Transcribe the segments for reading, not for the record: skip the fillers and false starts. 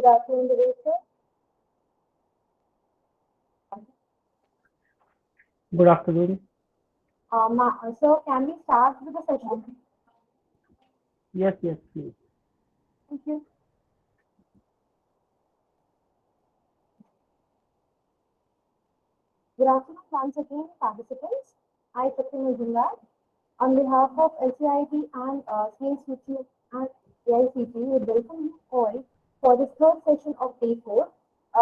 Good afternoon, Divesh. Good afternoon. So can we start with the session? Yes, yes, please. Thank you. Good afternoon once again, participants. I, Fatima, on behalf of LCIT and CSVTU and AICTE, we welcome you all for this third session of day 4.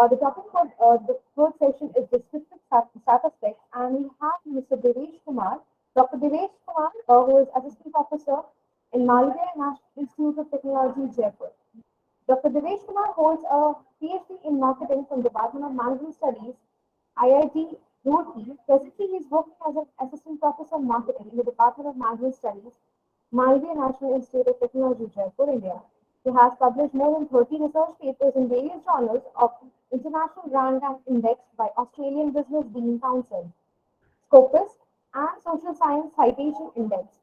The topic for the third session is descriptive statistics, and we have Mr. Divesh Kumar, Dr. Divesh Kumar, who is Assistant Professor in Maldives National Institute of Technology, Jaipur. Dr. Divesh Kumar holds a PhD in marketing from the Department of Management Studies, IIT Roorkee. Presently, he is working as an assistant professor of marketing in the Department of Management Studies, Maldives National Institute of Technology, Jaipur, India. He has published more than 30 research papers in various journals of international rank and indexed by Australian Business Dean Council, Scopus, and Social Science Citation Index,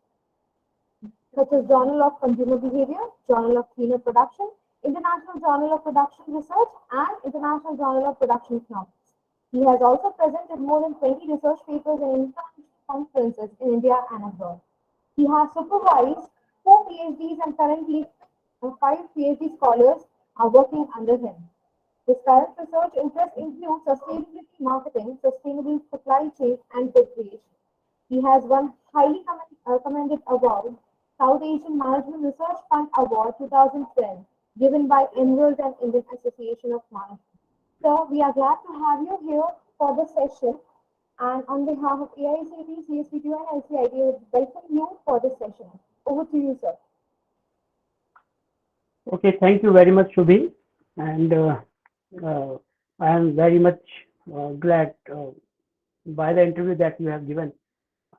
such as Journal of Consumer Behavior, Journal of Cleaner Production, International Journal of Production Research, and International Journal of Production Economics. He has also presented more than 20 research papers in international conferences in India and abroad. He has supervised 4 PhDs and currently 5 PhD scholars are working under him. His current research interests include sustainability marketing, sustainable supply chain, and food creation. He has won highly commended award, South Asian Management Research Fund Award 2012, given by Emerald and Indian Association of Management. So we are glad to have you here for the session. And on behalf of AICTE, CSVTU, and LCIT, we welcome you for this session. Over to you, sir. Okay, thank you very much, Shubhi. And I am very much glad by the interview that you have given.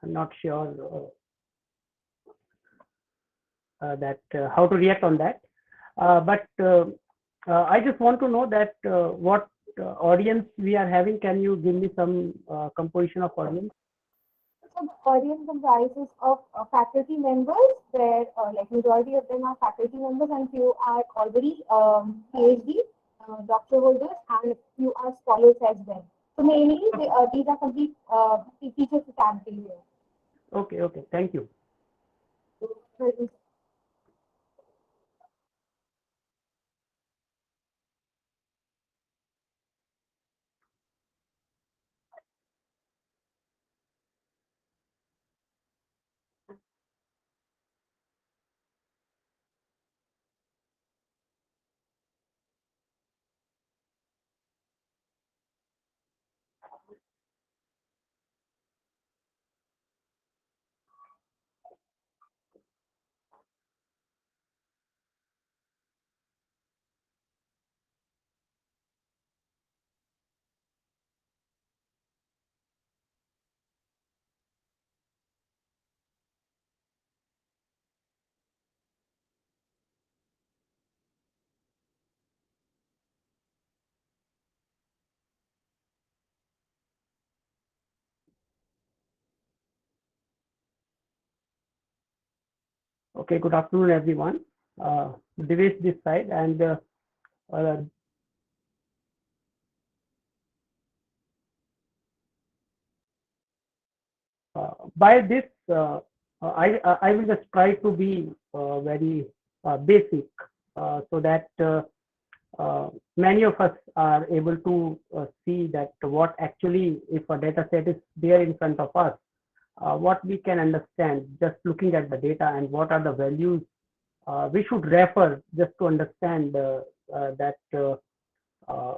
I'm not sure that how to react on that. But I just want to know that what audience we are having. Can you give me some composition of audience? So the audience comprises of faculty members, where like majority of them are faculty members, and few are already PhD doctor holders, and few are scholars as well. So mainly these are complete teachers faculty here. Okay, okay, thank you. Okay, good afternoon, everyone. Divesh this side, and uh, by this, I will just try to be very basic, so that many of us are able to see that what actually, if a data set is there in front of us, what we can understand just looking at the data, and what are the values we should refer just to understand that uh,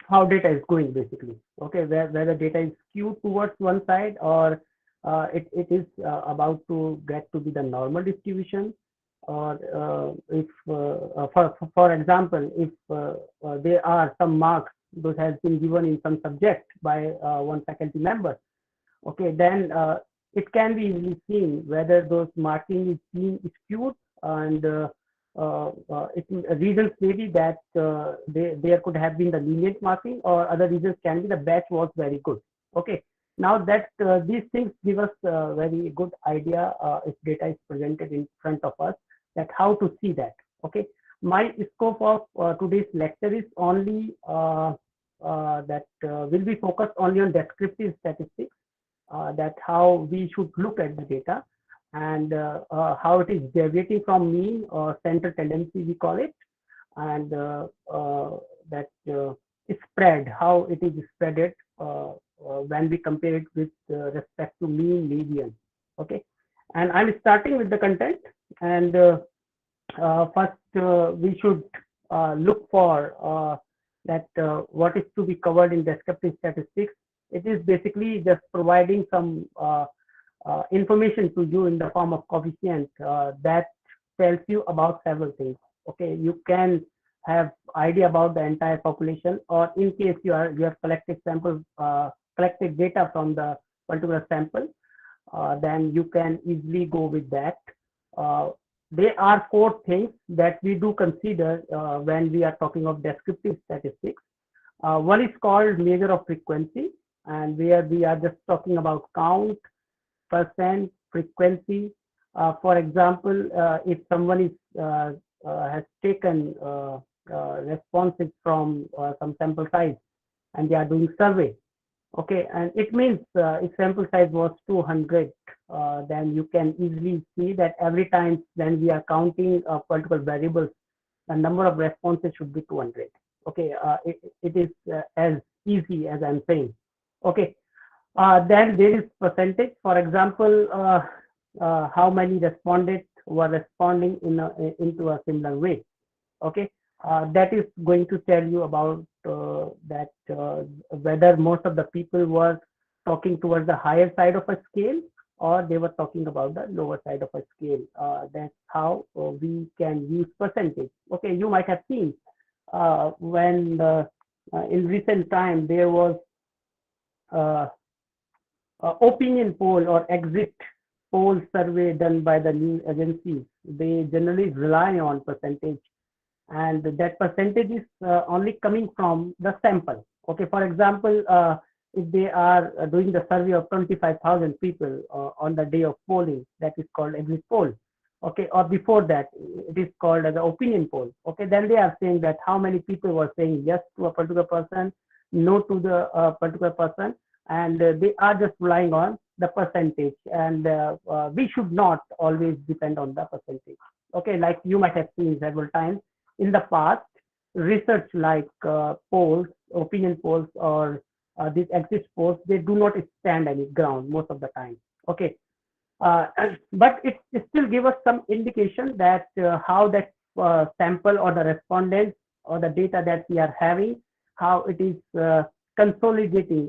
how data is going, basically. Okay, where the data is skewed towards one side, or it is about to get to be the normal distribution, or if for example, if there are some marks those has been given in some subject by one faculty member, okay, then it can be easily seen whether those marking is being skewed, and reasons may be that there could have been the lenient marking, or other reasons can be the batch was very good. Okay, now that these things give us a very good idea if data is presented in front of us, that how to see that. Okay, My scope of today's lecture is only that will be focused only on descriptive statistics, that how we should look at the data, and how it is deviating from mean or central tendency, we call it, and that spread, how it is spreaded when we compare it with respect to mean, median. Okay, and I'm starting with the content, and first we should look for that what is to be covered in descriptive statistics. It is basically just providing some information to you in the form of coefficient that tells you about several things. Okay, you can have idea about the entire population, or in case you have collected sample collected data from the particular sample, then you can easily go with that. Uh, there are four things that we do consider when we are talking of descriptive statistics. One is called measure of frequency, and where we are just talking about count, percent, frequency. For example, if someone has taken responses from some sample size and they are doing survey, okay, and it means if sample size was 200, then you can easily see that every time when we are counting particular variables, the number of responses should be 200. Okay, it is as easy as I'm saying. Okay, then there is percentage. For example, how many respondents were responding into a similar way. Okay, that is going to tell you about that whether most of the people were talking towards the higher side of a scale, or they were talking about the lower side of a scale. That's how we can use percentage. Okay, you might have seen when in recent time there was opinion poll or exit poll survey done by the news agencies. They generally rely on percentage, and that percentage is only coming from the sample. Okay, for example, if they are doing the survey of 25,000 people on the day of polling, that is called exit poll. Okay, or before that, it is called as an opinion poll. Okay, then they are saying that how many people were saying yes to a particular person, no to the particular person, and they are just relying on the percentage. And we should not always depend on the percentage. Okay, like you might have seen several times in the past, research like polls, opinion polls, or these exit polls, they do not stand any ground most of the time. Okay, but it still give us some indication that how that sample or the respondents or the data that we are having, how it is consolidating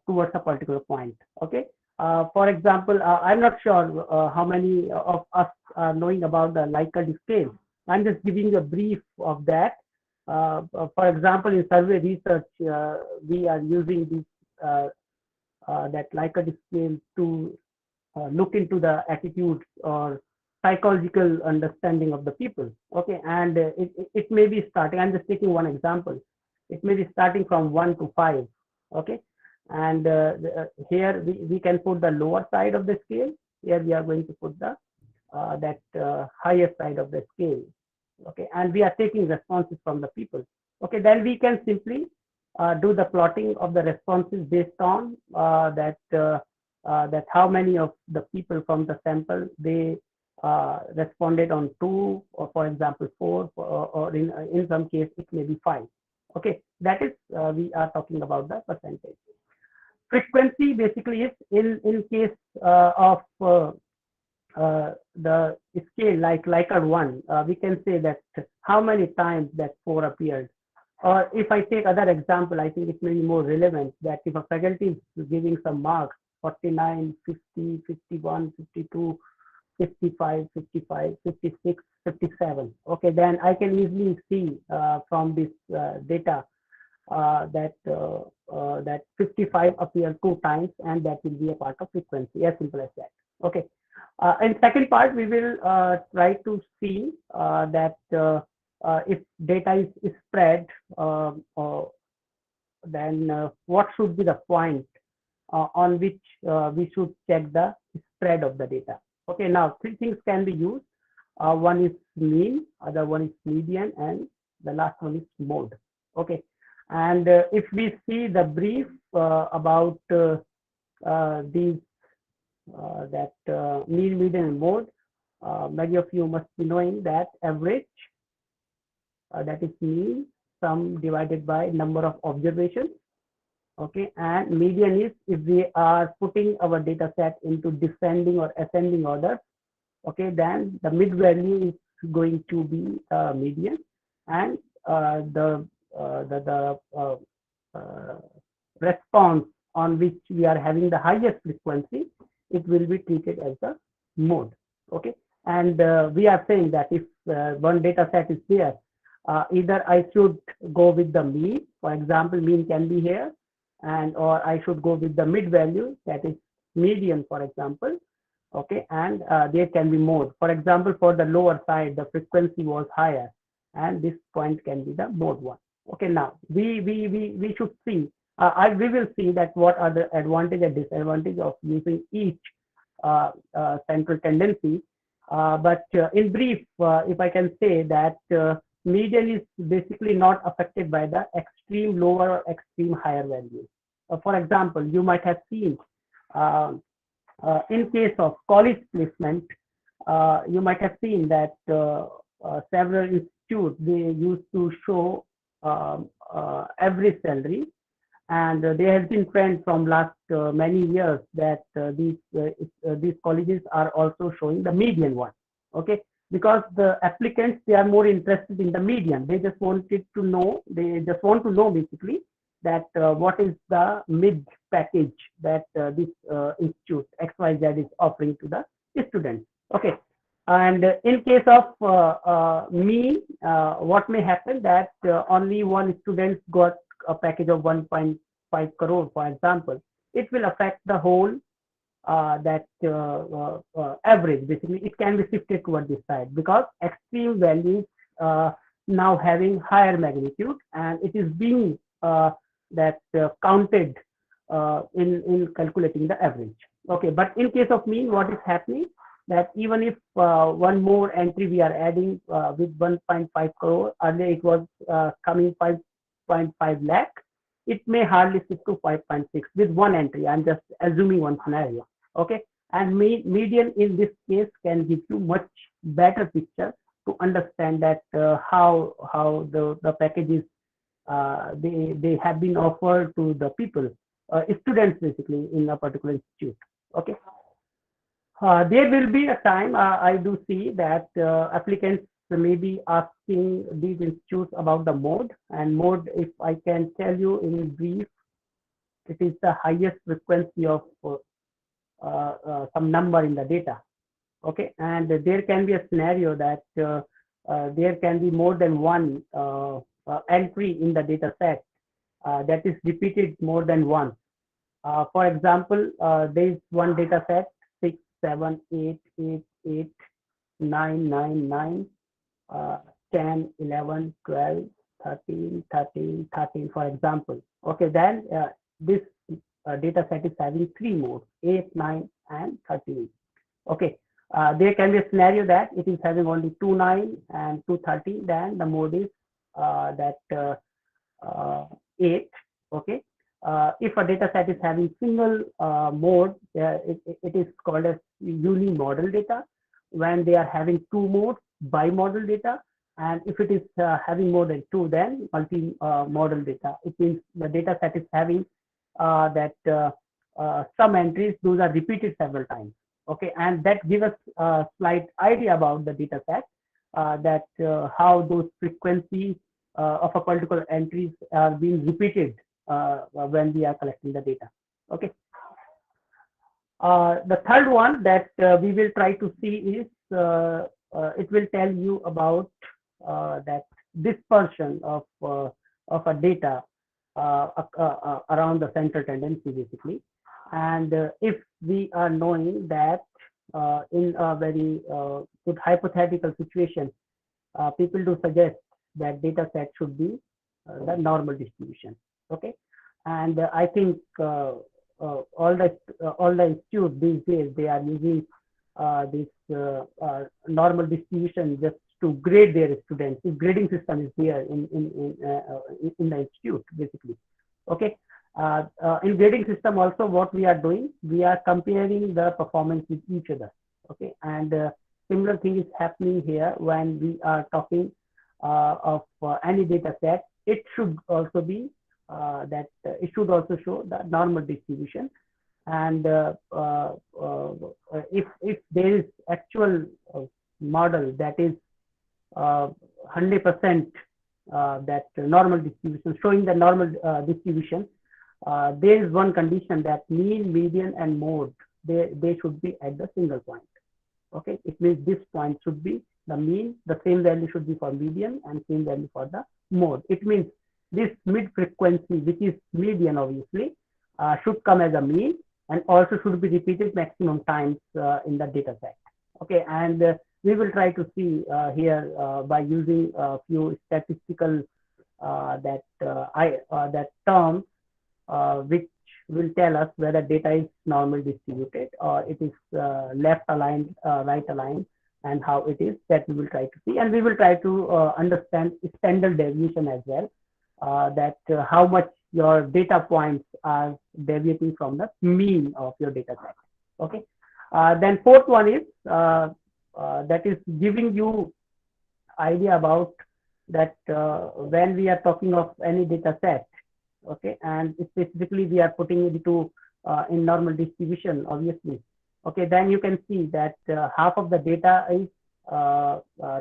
towards a particular point. Okay. For example, I'm not sure how many of us are knowing about the Likert scale. I'm just giving you a brief of that. For example, in survey research, we are using this that Likert scale to look into the attitudes or psychological understanding of the people. Okay, and it may be starting. I'm just taking one example. It may be starting from 1 to 5. Okay, and here we can put the lower side of the scale. Here we are going to put the that higher side of the scale. Okay, and we are taking responses from the people. Okay, then we can simply do the plotting of the responses based on that how many of the people from the sample they responded on 2, or for example 4, or in some case it may be 5. Okay, that is we are talking about the percentage. Frequency basically is in case of the scale like Likert 1, we can say that how many times that 4 appeared. Or if I take other example, I think it may be more relevant that if a faculty is giving some marks 49, 50, 51, 52, 55, 55, 56, 57. Okay, then I can easily see from this data that 55 appear 2 times, and that will be a part of frequency, as simple as that. Okay. In second part, we will try to see that if data is spread, then what should be the point on which we should check the spread of the data. Okay, now 3 things can be used. One is mean, other one is median, and the last one is mode. Okay, and if we see the brief about these that mean, median, and mode, many of you must be knowing that average, that is mean sum divided by number of observations. Okay, and median is if we are putting our data set into descending or ascending order. Okay, then the mid value is going to be median, and the response on which we are having the highest frequency, it will be treated as a mode. Okay, and we are saying that if one data set is there, either I should go with the mean, for example, mean can be here, and or I should go with the mid value, that is median, for example. Okay, and there can be mode. For example, for the lower side, the frequency was higher, and this point can be the mode one. Okay, now we should see. We will see that what are the advantage and disadvantage of using each central tendency. But in brief, if I can say that median is basically not affected by the extreme lower or extreme higher values. For example, you might have seen in case of college placement, you might have seen that several institutes, they used to show average salary, and there has been trend from last many years that these colleges are also showing the median one. Okay, because the applicants, they are more interested in the median. They just want to know basically that what is the mid package that this institute XYZ is offering to the students. Okay, and in case of me, what may happen that only one student got a package of 1.5 crore, for example. It will affect the whole average. Basically, it can be shifted toward this side because extreme values now having higher magnitude, and it is being counted in calculating the average. Okay, but in case of mean, what is happening that even if one more entry we are adding with 1.5 crore, earlier it was coming 5.5 lakh, it may hardly shift to 5.6 with one entry. I'm just assuming one scenario. Okay, and median in this case can give you much better picture to understand that how the packages they have been offered to the people, students basically in a particular institute. Okay, there will be a time I do see that applicants may be asking these institutes about the mode, and mode, if I can tell you in brief, it is the highest frequency of some number in the data. Okay, and there can be a scenario that there can be more than one entry in the data set that is repeated more than once. For example, there is one data set 6, 7, 8, 8, 8, 9, 9, 9, 10, 11, 12, 13, 13, 13, for example. Okay, then this data set is having three modes, 8, 9, and 13. Okay, there can be a scenario that it is having only 2, 9 and 2, 13, then the mode is 8. Okay, if a data set is having single mode, it is called as unimodal data. When they are having two modes, bimodal data. And if it is having more than two, then multi-modal data. It means the data set is having some entries, those are repeated several times. Okay, and that gives us a slight idea about the data set, that how those frequencies of a particular entries are being repeated when we are collecting the data. Okay. The third one that we will try to see is it will tell you about that dispersion of a data around the central tendency basically. And if we are knowing that in a very good hypothetical situation, people do suggest that data set should be the normal distribution. Okay, and I think all the institutes these days, they are using this normal distribution just to grade their students. The grading system is there in the institute, basically. Okay. In grading system also, what we are doing, we are comparing the performance with each other. Okay. And similar thing is happening here when we are talking of any data set. It should also be it should also show the normal distribution. And if there is actual model that is 100% that normal distribution, showing the normal distribution, there is one condition that mean, median, and mode, they should be at the single point. Okay, it means this point should be the mean, the same value should be for median, and same value for the mode. It means this mid frequency, which is median, obviously, should come as a mean, and also should be repeated maximum times in the data set. Okay, and we will try to see here by using a few statistical that terms which will tell us whether data is normal distributed or it is left aligned, right aligned, and how it is, that we will try to see. And we will try to understand standard deviation as well, that how much your data points are deviating from the mean of your data set. Okay. Then fourth one is that is giving you idea about that when we are talking of any data set, okay, and specifically we are putting it into in normal distribution, obviously. Okay, then you can see that half of the data is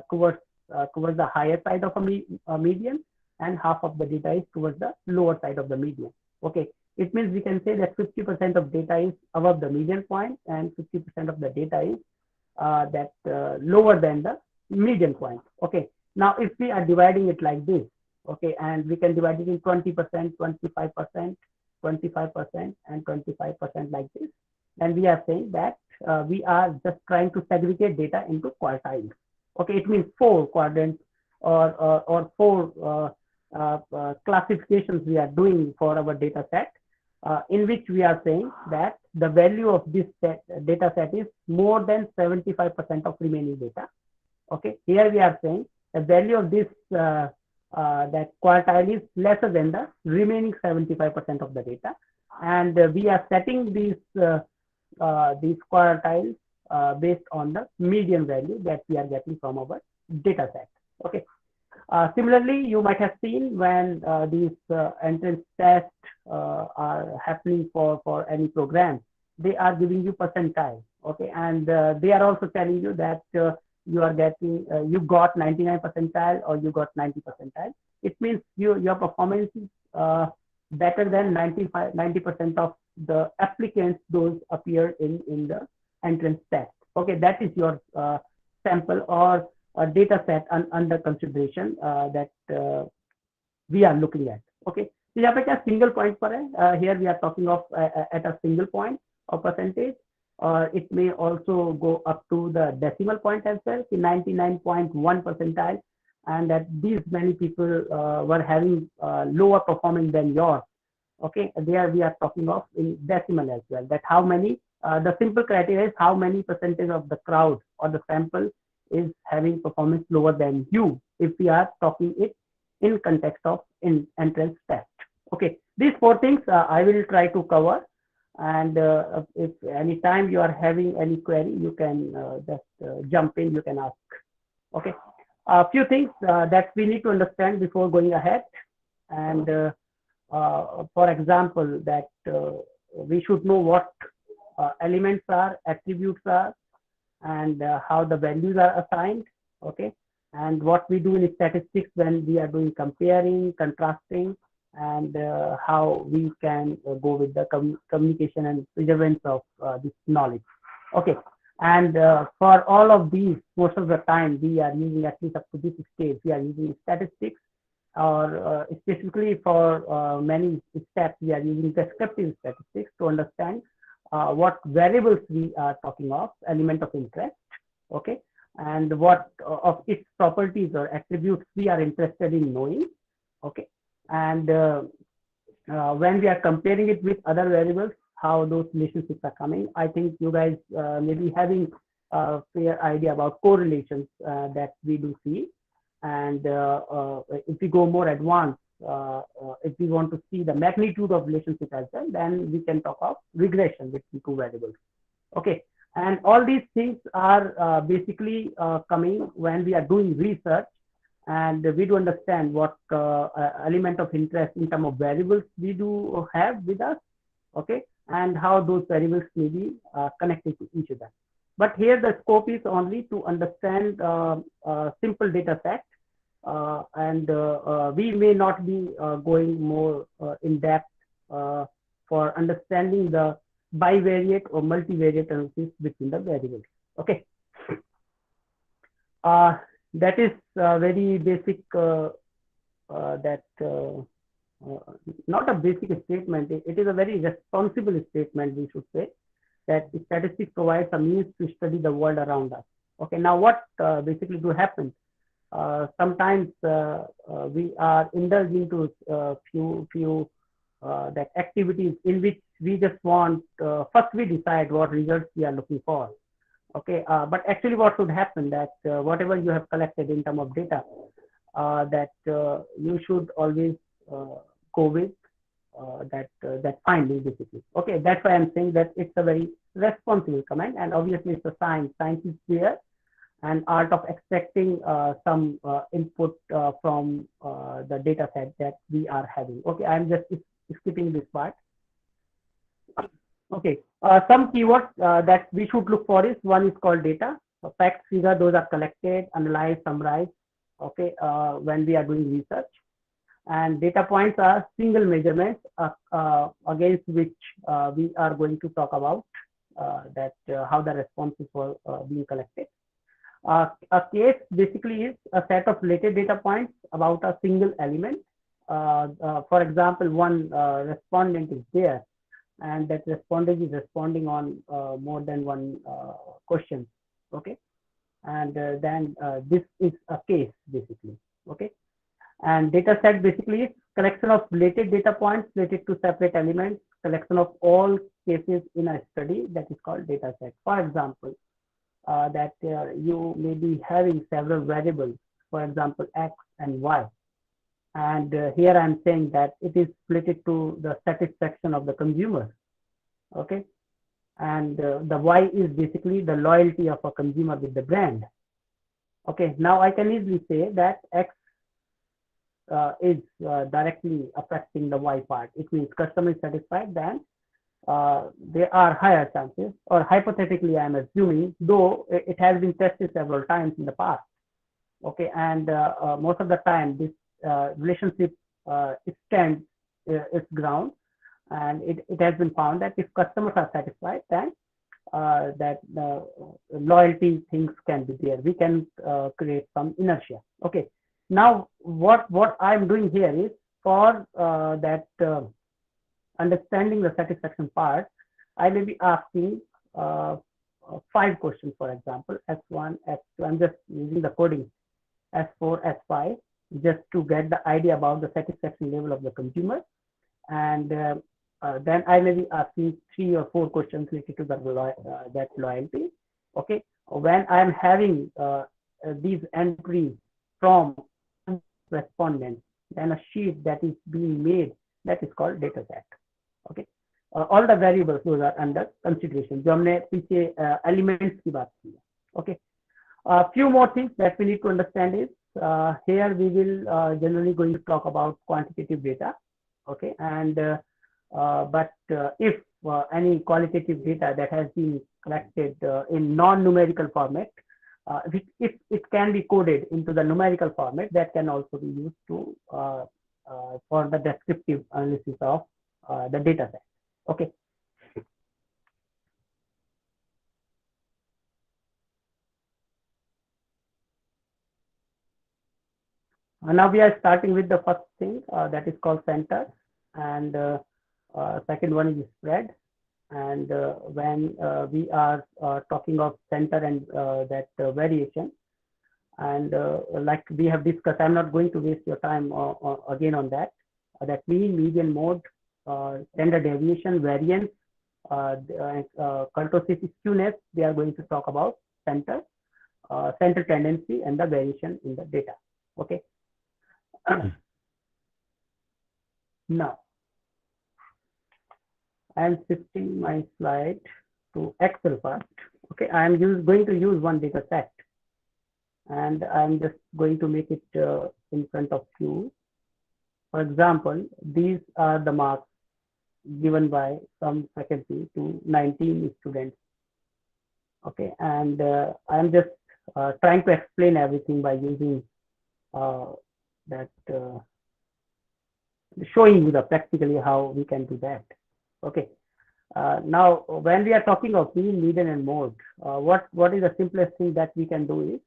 towards the higher side of a median, and half of the data is towards the lower side of the median. Okay, it means we can say that 50% of data is above the median point, and 50% of the data is lower than the median point. Okay, now if we are dividing it like this, okay, and we can divide it in 20%, 25%, 25%, and 25% like this, and we are saying that we are just trying to segregate data into quartiles. Okay, it means 4 quadrants or 4 classifications we are doing for our data set, in which we are saying that the value of this data set is more than 75% of remaining data. Okay, here we are saying the value of this that quartile is lesser than the remaining 75% of the data, and we are setting these quartiles based on the median value that we are getting from our data set. Okay. Similarly, you might have seen when these entrance tests are happening for any program, they are giving you percentile. Okay, and they are also telling you that you are getting you got 99 percentile or you got 90 percentile. It means your performance is better than 90% of the applicants those appear in the entrance test. Okay, that is your sample or a data set under consideration that we are looking at. Okay, so यहाँ पे क्या single point पर है? Here we are talking of at a single point of percentage, or it may also go up to the decimal point as well, 99.1 percentile, and that these many people were having lower performance than yours. Okay, there we are talking of in decimal as well, that how many, the simple criteria is how many percentage of the crowd or the sample is having performance lower than you, if we are talking it in context of in entrance test. Okay, these 4 things I will try to cover, and if any time you are having any query, you can just jump in, you can ask. Okay, a few things that we need to understand before going ahead, and for example, that we should know what elements are, attributes are, and how the values are assigned. Okay, and what we do in statistics when we are doing comparing, contrasting, and how we can go with the communication and preservance of this knowledge. Okay, and for all of these, most of the time we are using, at least up to this stage, we are using statistics, or specifically for many steps we are using descriptive statistics to understand what variables we are talking of, element of interest. Okay, and what of its properties or attributes we are interested in knowing. Okay, and when we are comparing it with other variables, how those relationships are coming. I think you guys may be having fair idea about correlations that we do see. And if we go more advanced, if we want to see the magnitude of relationship as well, then we can talk of regression between two variables. Okay, and all these things are basically coming when we are doing research, and we do understand what element of interest in terms of variables we do have with us. Okay, and how those variables may be connected to each other. But here the scope is only to understand simple data set, and we may not be going more in depth for understanding the bivariate or multivariate analysis between the variables. Okay, that is very basic. Not a basic statement. It is a very responsible statement, we should say, that statistics provides a means to study the world around us. Okay, now what basically do happen? Sometimes we are indulged into few that activities in which we just want, first we decide what results we are looking for. Okay, but actually what should happen that whatever you have collected in terms of data, that you should always go with that finding basically. Okay, that's why I'm saying that it's a very responsible comment, and obviously it's a science. Science is there, and art of extracting some input from the data set that we are having. Okay, I'm just skipping this part. Okay, some keywords that we should look for is, one is called data. So facts, figures, those are collected, analyzed, summarized. Okay, when we are doing research. And data points are single measurements against which we are going to talk about that how the responses were being collected. A case basically is a set of related data points about a single element. For example, one respondent is there, and that respondent is responding on more than one question. Okay, and then this is a case basically. Okay, and data set basically is collection of related data points related to separate elements, collection of all cases in a study, that is called data set. For example, that you may be having several variables, for example, X and Y. And here I'm saying that it is related to the satisfaction of the consumer. Okay, and the Y is basically the loyalty of a consumer with the brand. Okay, now I can easily say that X is directly affecting the Y part. It means customer is satisfied, then there are higher chances, or hypothetically I'm assuming, though it has been tested several times in the past. Okay, and most of the time this relationship stands its ground, and it has been found that if customers are satisfied, then that loyalty things can be there. We can create some inertia. Okay, now what I'm doing here is, for that understanding the satisfaction part, I may be asking 5 questions, for example, S1, S2. I'm just using the coding S4, S5, just to get the idea about the satisfaction level of the consumer. And then I may be asking 3 or 4 questions related to that loyalty. Okay, when I'm having these entries from respondents, then a sheet that is being made, that is called data set. Okay, all the variables, those are under consideration. जो हमने पीछे elements की बात की है. Okay, a few more things that we need to understand is, here we will generally going to talk about quantitative data. Okay, and but if any qualitative data that has been collected in non-numerical format, if it can be coded into the numerical format, that can also be used to for the descriptive analysis of the data set. Okay. Now we are starting with the first thing that is called center, and second one is spread. And when we are talking of center and that variation, and like we have discussed, I'm not going to waste your time again on that. That mean, median, mode, standard deviation, variance, kurtosis, skewness, we are going to talk about. center, center tendency, and the variation in the data. Okay. Now, I am shifting my slide to Excel first. Okay, I am going to use one data set, and I'm just going to make it in front of you. For example, these are the marks given by some faculty to 19 students. Okay, and I'm just trying to explain everything by using that, showing you the practically how we can do that. Okay. Now, when we are talking of mean, median, and mode, what is the simplest thing that we can do is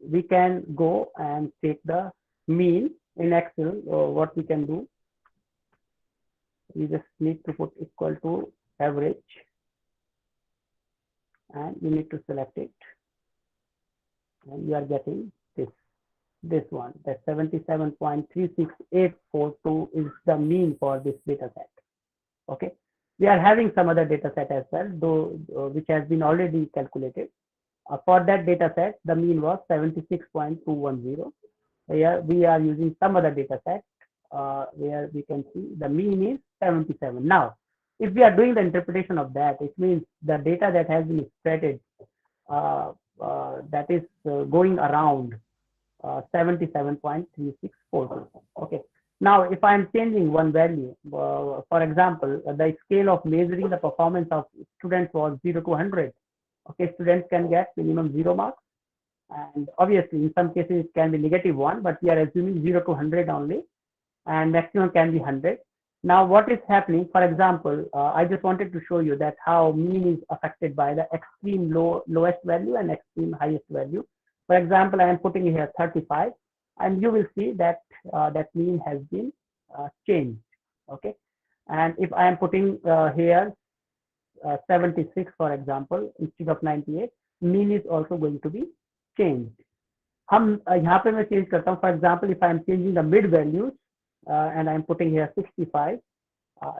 we can go and take the mean in Excel. What we can do, we just need to put equal to average, and you need to select it, and you are getting this one, that 77.36842 is the mean for this data set. Okay, we are having some other data set as well, though, which has been already calculated. For that data set, the mean was 76.210. Here we are using some other data set where we can see the mean is 77. Now, if we are doing the interpretation of that, it means the data that has been spreaded that is going around 77.364. Okay. Now, if I am changing one value, for example, the scale of measuring the performance of students was 0 to 100. Okay, students can get minimum 0 marks, and obviously in some cases it can be -1, but we are assuming 0 to 100 only, and maximum can be 100. Now, what is happening? For example, I just wanted to show you that how mean is affected by the extreme lowest value and extreme highest value. For example, I am putting here 35, and you will see that that mean has been changed. Okay, and if I am putting here 76, for example, instead of 98, mean is also going to be changed. हम यहाँ पे मैं change करता हूँ. For example, if I am changing the mid values and I am putting here 65,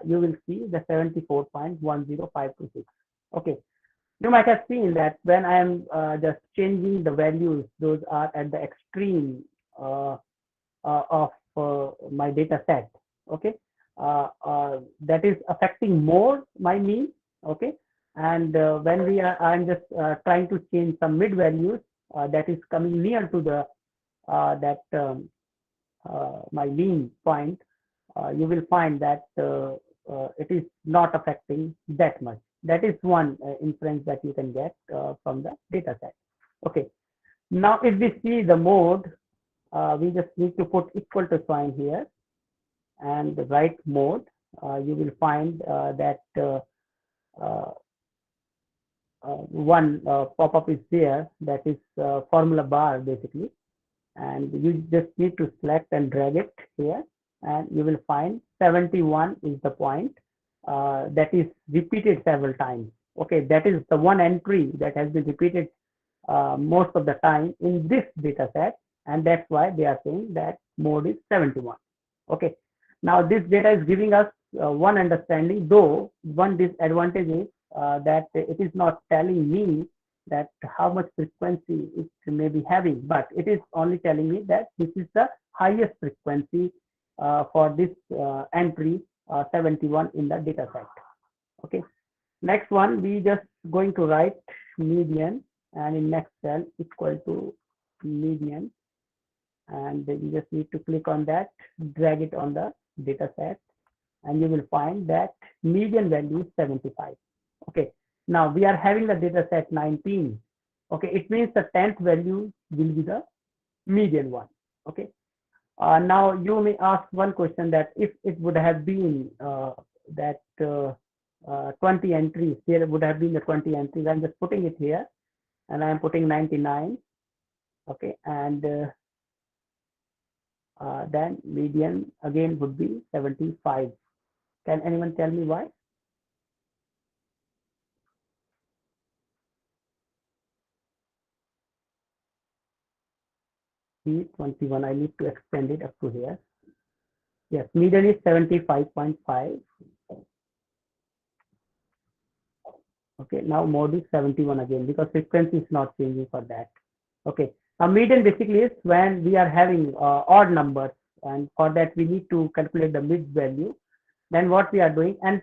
you will see the 74.10526. Okay. You might have seen that when I am just changing the values, those are at the extreme of my data set. Okay, that is affecting more my mean. Okay, and when I'm just trying to change some mid values that is coming near to the my mean point, you will find that it is not affecting that much. That is one inference that you can get from the data set. Okay. Now, if we see the mode, we just need to put equal to sign here and write mode. You will find that one pop-up is there, that is formula bar basically, and you just need to select and drag it here, and you will find 71 is the point that is repeated several times. Okay, that is the one entry that has been repeated most of the time in this data set, and that's why they are saying that mode is 71. Okay, now this data is giving us one understanding, though one disadvantage is that it is not telling me that how much frequency it may be having, but it is only telling me that this is the highest frequency for this entry 71 in the data set. Okay, next one, we just going to write median, and in next cell equal to median, and you just need to click on that, drag it on the data set, and you will find that median value is 75. Okay, now we are having the data set 19. Okay, it means the 10th value will be the median one. Okay, now you may ask one question, that if it would have been that 20 entries, there would have been the 20 entries. I'm just putting it here, and I'm putting 99. Okay, and then median again would be 75. Can anyone tell me why? C21, I need to extend it up to here. Yes, median is 75.5. Okay, now mode is 71 again because frequency is not changing for that. Okay, a median basically is when we are having odd numbers, and for that we need to calculate the mid value. Then what we are doing, n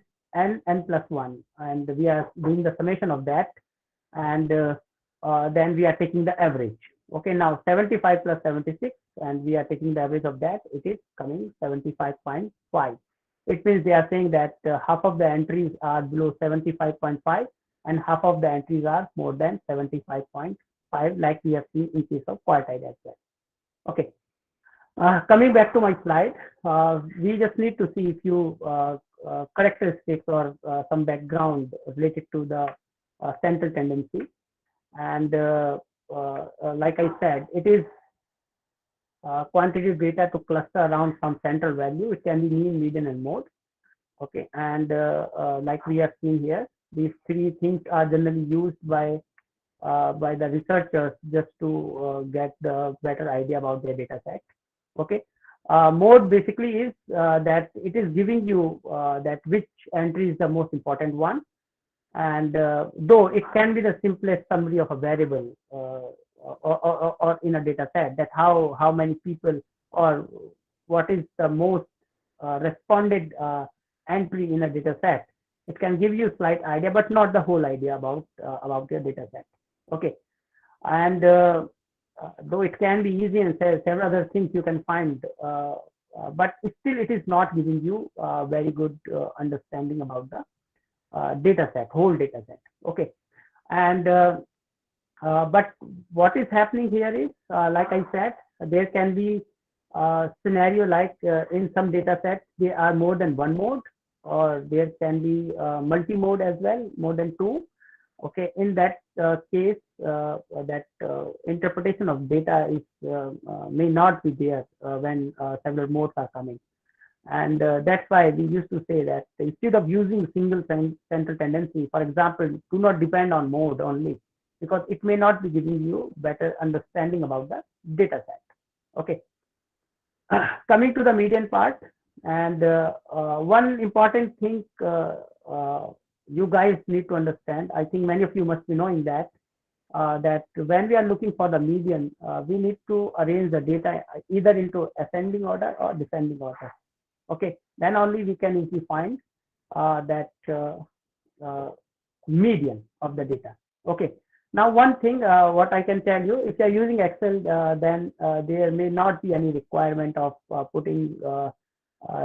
plus 1, and we are doing the summation of that, and then we are taking the average. Okay, now 75 plus 76, and we are taking the average of that. It is coming 75.5. It means they are saying that half of the entries are below 75.5 and half of the entries are more than 75.5, like we have seen in case of quartile as well. Okay, coming back to my slide, we just need to see a few characteristics or some background related to the central tendency. And like I said, it is quantitative data to cluster around some central value. It can be mean, median, and mode. Okay, and like we have seen here, these three things are generally used by the researchers just to get the better idea about their data set. Okay, mode basically is that it is giving you that which entry is the most important one, and though it can be the simplest summary of a variable or in a data set, that how many people or what is the most responded entry in a data set. It can give you a slight idea, but not the whole idea about your data set. Okay, and though it can be easy and several other things you can find, but still it is not giving you very good understanding about the data set, whole data set. Okay, and but what is happening here is, like I said, there can be a scenario like in some data sets there are more than one mode, or there can be multi-mode as well, more than two. Okay, in that case, that interpretation of data is may not be there when several modes are coming. And that's why we used to say that instead of using single central tendency, for example, do not depend on mode only, because it may not be giving you better understanding about the data set. Okay, coming to the median part, and one important thing you guys need to understand, I think many of you must be knowing that that when we are looking for the median, we need to arrange the data either into ascending order or descending order. Okay, then only we can easily find that median of the data. Okay, now one thing what I can tell you, if you are using Excel, then there may not be any requirement of putting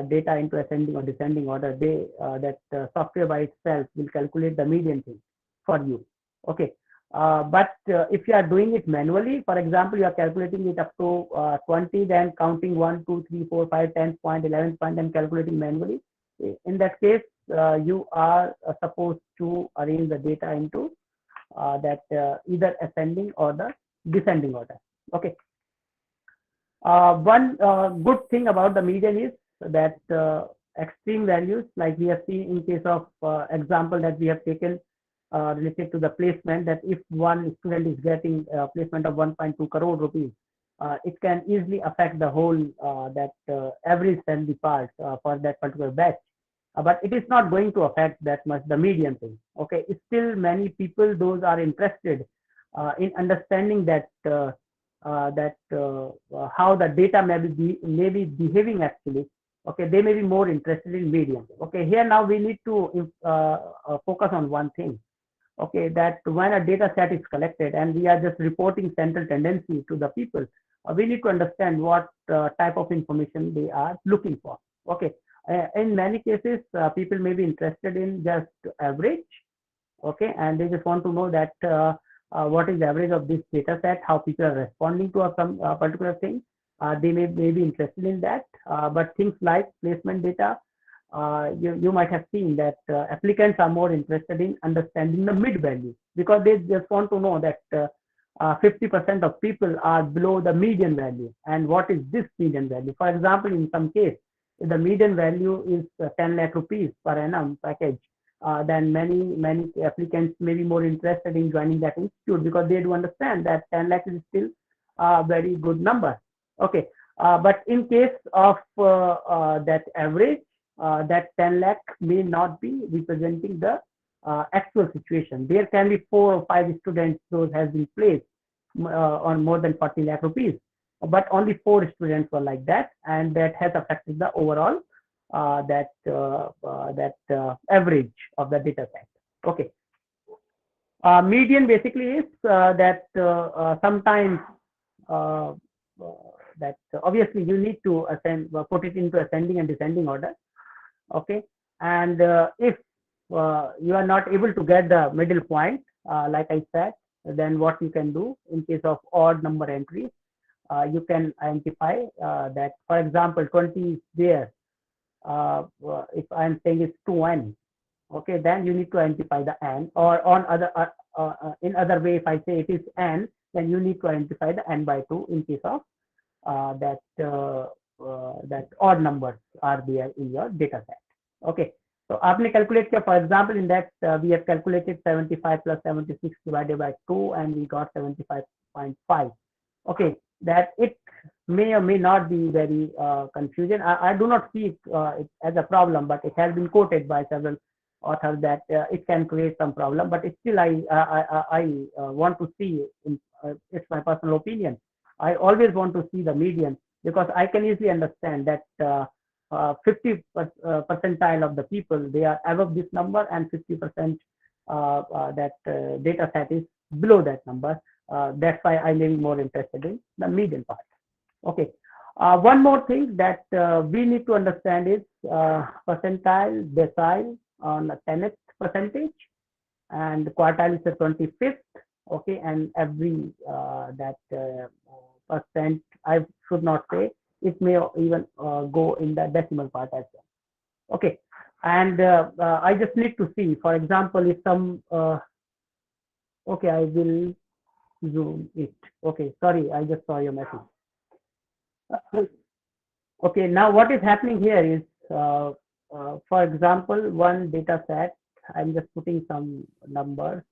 data into ascending or descending order. That software by itself will calculate the median thing for you. Okay, but if you are doing it manually, for example, you are calculating it up to 20, then counting 1, 2, 3, 4, 5, 10 point, 11 point, and calculating manually. In that case, you are supposed to arrange the data into that either ascending or the descending order. Okay. One good thing about the median is that extreme values, like we have seen in case of example that we have taken related to the placement, that if one student is getting a placement of 1.2 crore rupees, it can easily affect the whole that average salary part for that particular batch. But it is not going to affect that much the median thing. Okay, still many people, those are interested in understanding that how the data may be behaving actually. Okay, they may be more interested in median. Okay, here now we need to focus on one thing. Okay, that when a data set is collected and we are just reporting central tendency to the people, we need to understand what type of information they are looking for. Okay, in many cases, people may be interested in just average. Okay, and they just want to know that what is the average of this data set, how people are responding to some particular thing. They may be interested in that, but things like placement data, you might have seen that applicants are more interested in understanding the mid value, because they just want to know that 50% of people are below the median value, and what is this median value. For example, in some case, if the median value is 10 lakh rupees per annum package, then many applicants may be more interested in joining that institute, because they do understand that 10 lakh is still a very good number. Okay, but in case of that average, that 10 lakh may not be representing the actual situation. There can be 4 or 5 students those has been placed on more than 40 lakh rupees, but only 4 students were like that, and that has affected the overall average of the data set. Okay. Median basically is that sometimes uh, that obviously you need to put it into ascending and descending order. Okay, and if you are not able to get the middle point, like I said, then what you can do in case of odd number entries, you can identify that, for example, 20 is there. If I'm saying it's 2n, okay, then you need to identify the n, or on other in other way, if I say it is n, then you need to identify the n by 2 in case of that odd numbers are there in your data set. Okay, so आपने calculate किया, for example, in that we have calculated 75 plus 76 divided by 2, and we got 75.5. Okay, that it may or may not be very confusion. I do not see it as a problem, but it has been quoted by several authors that it can create some problem. But still, I want to see. It's my personal opinion. I always want to see the median, because I can easily understand that 50 percentile of the people, they are above this number, and 50% that data set is below that number. That's why I may be more interested in the median part. Okay. One more thing that we need to understand is percentile, decile on a 10th percentage, and quartile is the 25th. Okay, and every percent, I should not say, it may even go in the decimal part as well. Okay, and I just need to see, for example, if some okay, I will zoom it. Okay, sorry, I just saw your message. Okay, now what is happening here is, for example, one data set, I'm just putting some numbers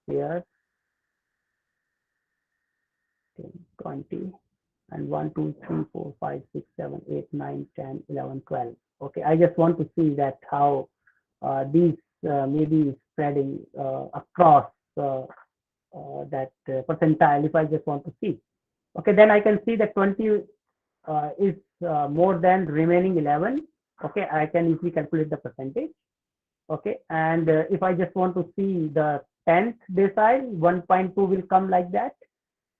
here, 20, and 1, 2, 3, 4, 5, 6, 7, 8, 9, 10, 11, 12. Okay, I just want to see that how these may be spreading across that percentile, if I just want to see. Okay, then I can see that 20 is more than remaining 11. Okay, I can easily calculate the percentage. Okay, and if I just want to see the 10th decile, 1.2 will come like that.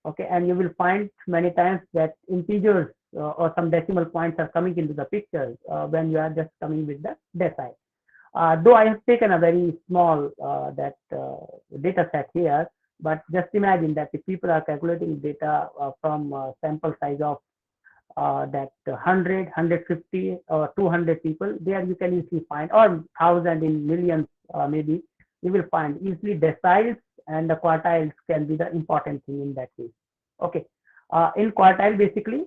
Okay, and you will find many times that integers or some decimal points are coming into the picture when you are just coming with the decile. Though I have taken a very small data set here, but just imagine that if people are calculating data from sample size of that 100, 150, or 200 people, there you can easily find, or 1,000 in millions maybe, you will find easily deciles, and the quartiles can be the important thing in that case. Okay, in quartile, basically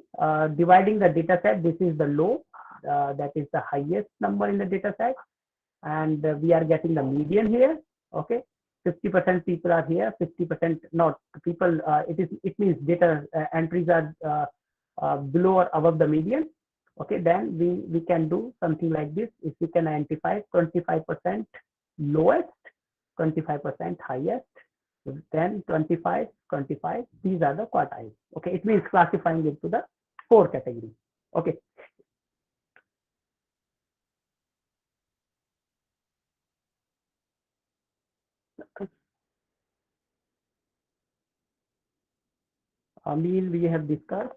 dividing the data set, this is the low, that is the highest number in the data set, and we are getting the median here. Okay, 50% people are here, 50% not people. It means data entries are below or above the median. Okay, then we can do something like this. If we can identify 25% lowest, 25% highest, then 25, 25, these are the quartiles. Okay, it means classifying it to the 4 categories. Okay. Meal we have discussed.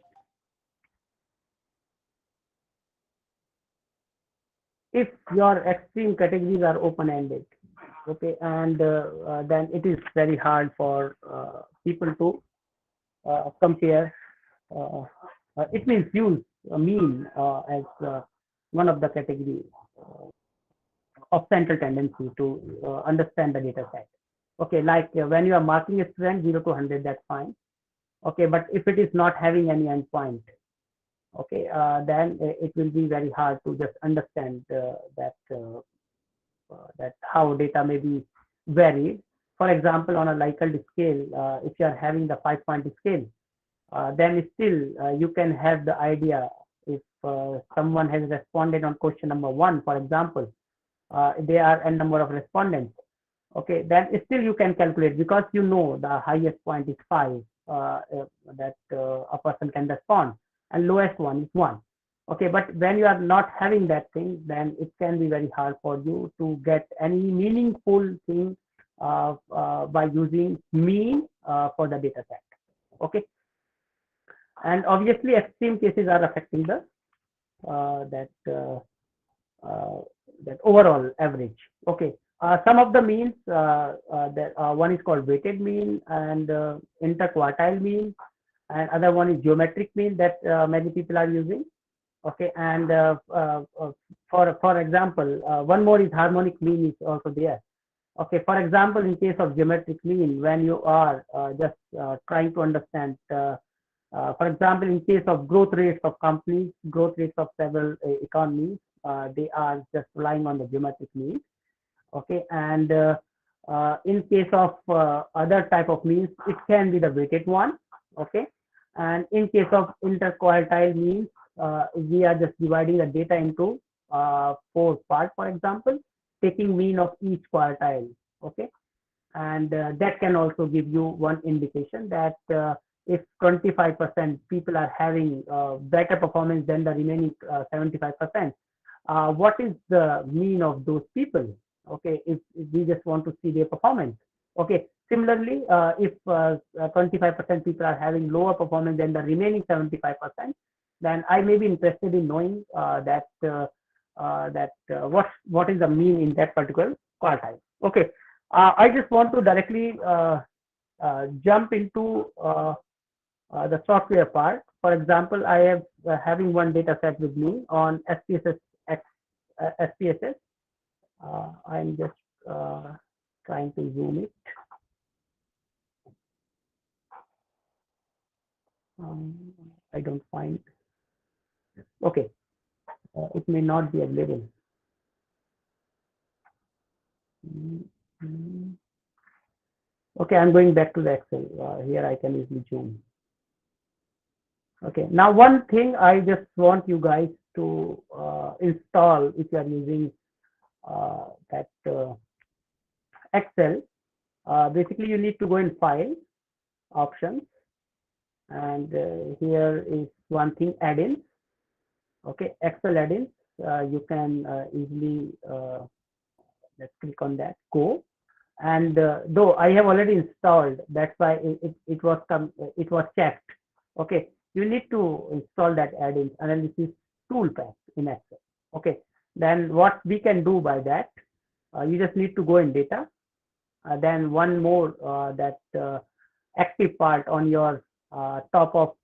If your extreme categories are open-ended, okay, and then it is very hard for people to compare. It means use a mean as one of the categories of central tendency to understand the data set. Okay, like when you are marking a student 0 to 100, that's fine. Okay, but if it is not having any endpoint, okay, then it will be very hard to just understand that how data may be varied. For example, on a Likert scale, if you are having the 5-point scale, then still you can have the idea if someone has responded on question number 1, for example, there are n number of respondents. Okay, then still you can calculate because you know the highest point is 5 that a person can respond, and lowest one is 1. Okay, but when you are not having that thing, then it can be very hard for you to get any meaningful thing by using mean for the data set. Okay, and obviously extreme cases are affecting the that uh, that overall average. Okay, some of the means that one is called weighted mean and interquartile mean, and other one is geometric mean that many people are using. Okay, and for example, one more is harmonic mean is also there. Okay, for example, in case of geometric mean, when you are just trying to understand, for example, in case of growth rates of companies, growth rates of several economies, they are just relying on the geometric mean. Okay, and in case of other type of means, it can be the weighted one. Okay, and in case of interquartile means, we are just dividing the data into 4 parts, for example, taking mean of each quartile. Okay, and that can also give you one indication that if 25% people are having better performance than the remaining 75%, what is the mean of those people? Okay, if we just want to see their performance. Okay, similarly, if 25% people are having lower performance than the remaining 75%, then I may be interested in knowing what is the mean in that particular quartile. Okay, I just want to directly jump into the software part. For example, I have having one data set with me on SPSS. SPSS. I'm just trying to zoom it. I don't find. Okay, it may not be available. Okay, I'm going back to the Excel. Here I can easily zoom. Okay, now one thing I just want you guys to install if you are using that Excel. Basically, you need to go in File, Options, and here is one thing, Add-ins. Okay, Excel add-ins. You can easily let's click on that. Go. And though I have already installed, that's why it was checked. Okay, you need to install that add-in analysis toolpath in Excel. Okay, then what we can do by that, you just need to go in data, then one more that active part on your top of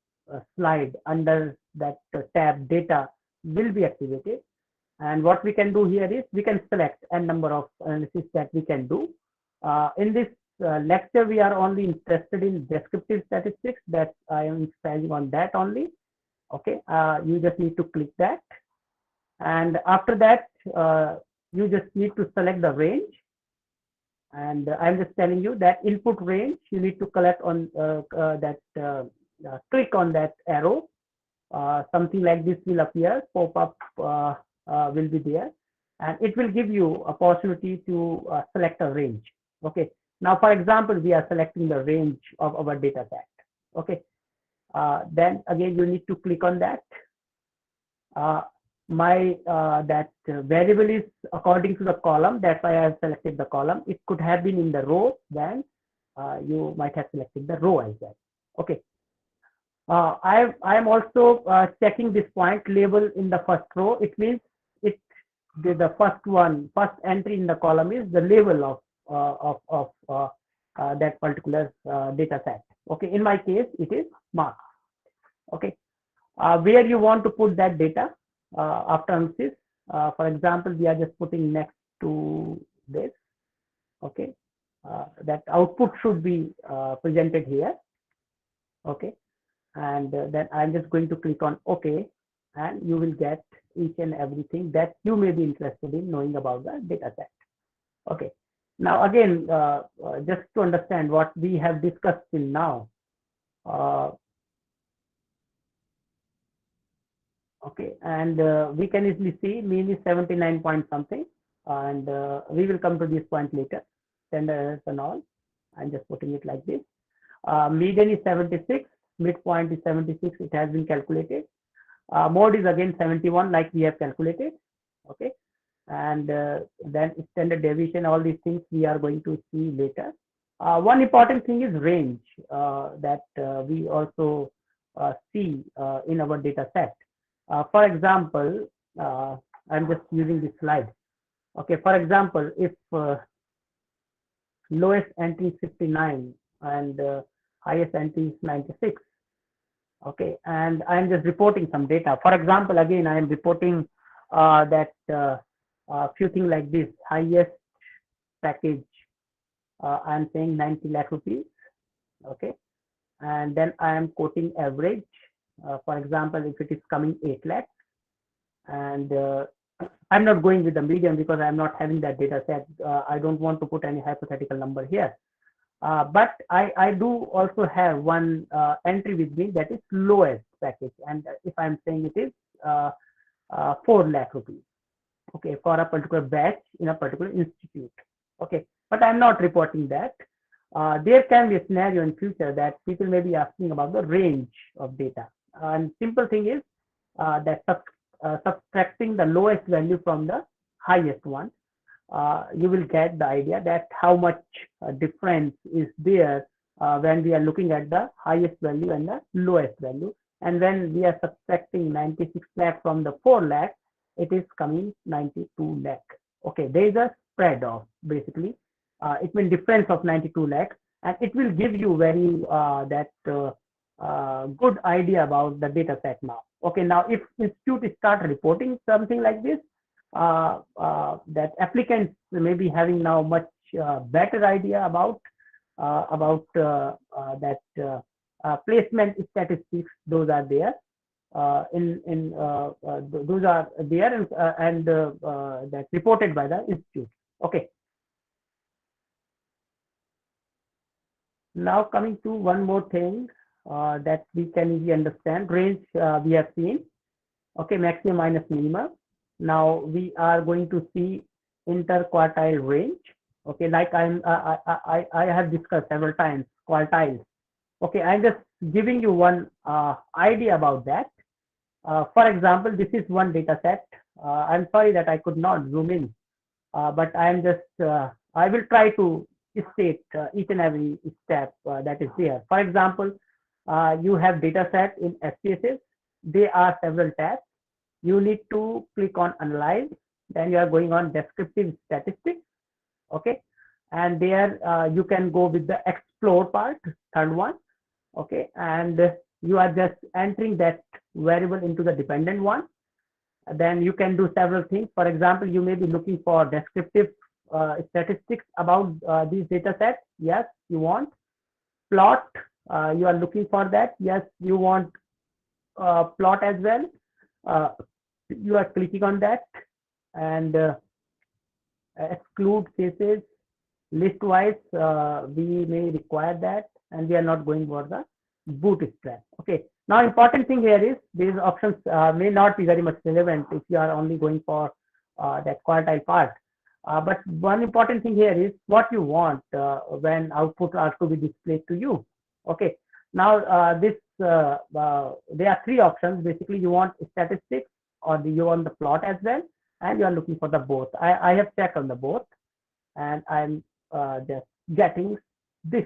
slide under that tab data will be activated. And what we can do here is we can select a number of analysis that we can do. In this lecture, we are only interested in descriptive statistics, that I am emphasizing on that only. Okay, you just need to click that. And after that, you just need to select the range. And I'm just telling you that input range, you need to collect on click on that arrow. Something like this will appear, pop-up will be there, and it will give you opportunity to select a range. Okay, now for example, we are selecting the range of our data set. Okay, then again you need to click on that. That variable is according to the column, that's why I have selected the column. It could have been in the row, then you might have selected the row as well. Okay, I am also checking this point label in the first row. It means the first entry in the column is the label of that particular data set. Okay, in my case it is marks. Okay, where you want to put that data after analysis. For example, we are just putting next to this. Okay, that output should be presented here. Okay, and then I'm just going to click on OK, and you will get each and everything that you may be interested in knowing about the data set. Okay, now again, just to understand what we have discussed till now. Okay, and we can easily see mean is 79 point something. and we will come to this point later. Standard errors and all. I'm just putting it like this. Median is 76, midpoint is 76. It has been calculated. Mode is again 71, like we have calculated. Okay, and then standard deviation, all these things we are going to see later. One important thing is range that we also see in our data set. For example, I'm just using this slide. Okay, for example, if lowest entry is 59 and highest entry is 96. Okay, and I'm just reporting some data. For example, again, I am reporting that few things like this. Highest package, I'm saying 90 lakh rupees. Okay, and then I am quoting average. For example, if it is coming 8 lakh, and I'm not going with the median because I'm not having that data set. I don't want to put any hypothetical number here. But I do also have one entry with me that is lowest package. And if I'm saying it is 4 lakh rupees, okay, for a particular batch in a particular institute. Okay, but I'm not reporting that. There can be a scenario in future that people may be asking about the range of data. And simple thing is that subtracting the lowest value from the highest one, you will get the idea that how much difference is there when we are looking at the highest value and the lowest value. And when we are subtracting 96 lakh from the 4 lakh, it is coming 92 lakh. Okay, there is a spread of basically, it means difference of 92 lakh, and it will give you very good idea about the data set now. Okay, now if institute start reporting something like this, that applicants may be having now much better idea about that placement statistics. Those are there those are there and that's reported by the institute. Okay. Now coming to one more thing that we can easily understand. Range we have seen. Okay, maximum minus minimum. Now we are going to see interquartile range. Okay, like I have discussed several times quartiles. Okay, I'm just giving you one idea about that. For example, this is one data set. I'm sorry that I could not zoom in, but I'm just I will try to state each and every step that is there. For example, you have data set in SPSS. There are several tabs. You need to click on analyze, then you are going on descriptive statistics. Okay, and there you can go with the explore part, third one. Okay, and you are just entering that variable into the dependent one. Then you can do several things. For example, you may be looking for descriptive statistics about these data sets. Yes, you want. Plot, you are looking for that. Yes, you want plot as well. You are clicking on that, and exclude cases list-wise. We may require that, and we are not going for the bootstrap. Okay. Now, important thing here is these options may not be very much relevant if you are only going for that quartile part. But one important thing here is what you want when output are to be displayed to you. Okay. Now, there are three options. Basically, you want statistics or you want the plot as well, and you are looking for the both. I have checked on the both, and I'm just getting this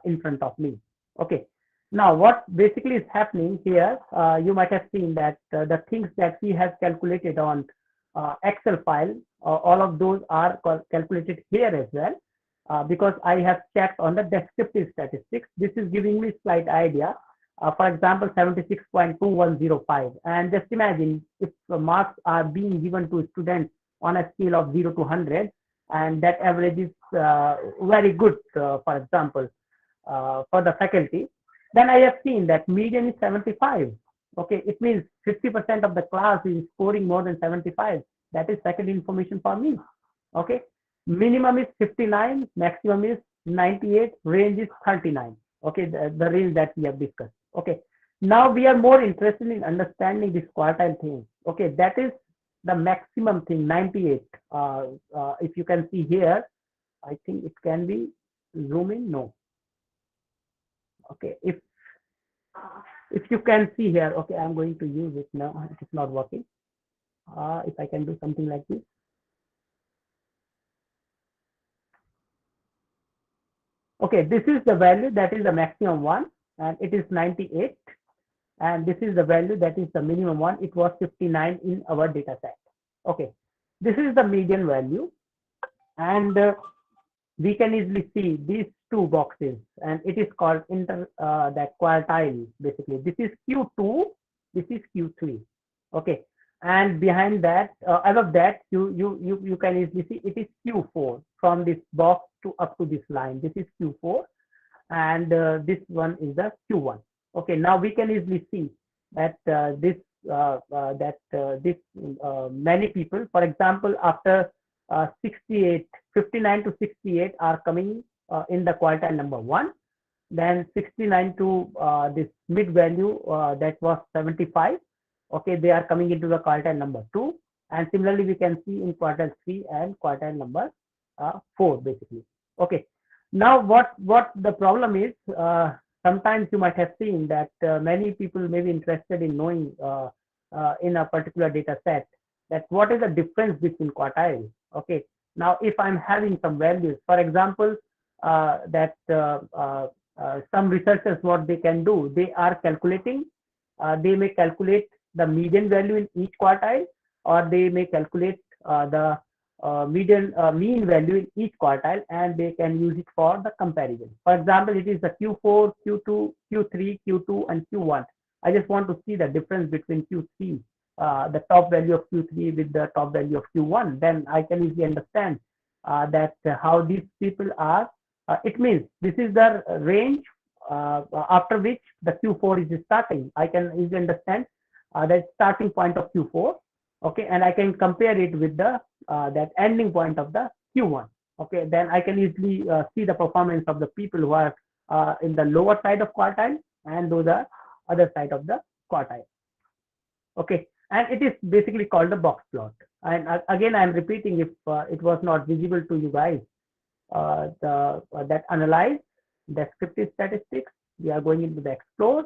in front of me. Okay. Now, what basically is happening here, you might have seen that the things that we have calculated on Excel file, all of those are calculated here as well, because I have checked on the descriptive statistics. This is giving me slight idea. For example, 76.2105. And just imagine if marks are being given to students on a scale of 0 to 100, and that average is very good, for example, for the faculty. Then I have seen that median is 75. Okay, it means 50% of the class is scoring more than 75. That is second information for me. Okay, minimum is 59, maximum is 98, range is 39. Okay, the range that we have discussed. Okay, now we are more interested in understanding this quartile thing. Okay, that is the maximum thing 98. If you can see here, I think it can be zooming. No. Okay, if you can see here, okay, I'm going to use it now. It is not working. If I can do something like this. Okay, this is the value that is the maximum one, and it is 98. And this is the value that is the minimum one. It was 59 in our data set. Okay, this is the median value, and we can easily see these two boxes, and it is called that quartile. Basically, this is Q2, this is Q3. Okay, and behind that, above that, you can easily see it is Q4 from this box to up to this line. This is Q4, and this one is the Q1. Okay, now we can easily see that many people, for example, after 68, 59 to 68 are coming in the quartile number 1. Then 69 to this mid value that was 75. Okay, they are coming into the quartile number 2. And similarly, we can see in quartile 3 and quartile number 4, basically. Okay, now what the problem is, sometimes you might have seen that many people may be interested in knowing in a particular data set that what is the difference between quartiles. Okay, now if I'm having some values, for example, some researchers, what they can do, they are calculating, they may calculate the median value in each quartile, or they may calculate the mean value in each quartile, and they can use it for the comparison. For example, it is the Q4, Q2, Q3, Q2, and Q1. I just want to see the difference between Q3, the top value of Q3 with the top value of Q1. Then I can easily understand that how these people are. It means this is the range after which the Q4 is starting. I can easily understand the starting point of Q4. Okay, and I can compare it with the that ending point of the Q1. Okay, then I can easily see the performance of the people who are in the lower side of quartile and those are other side of the quartile. Okay, and it is basically called a box plot. And again, I'm repeating, if it was not visible to you guys, that analyze descriptive statistics, we are going into the explore.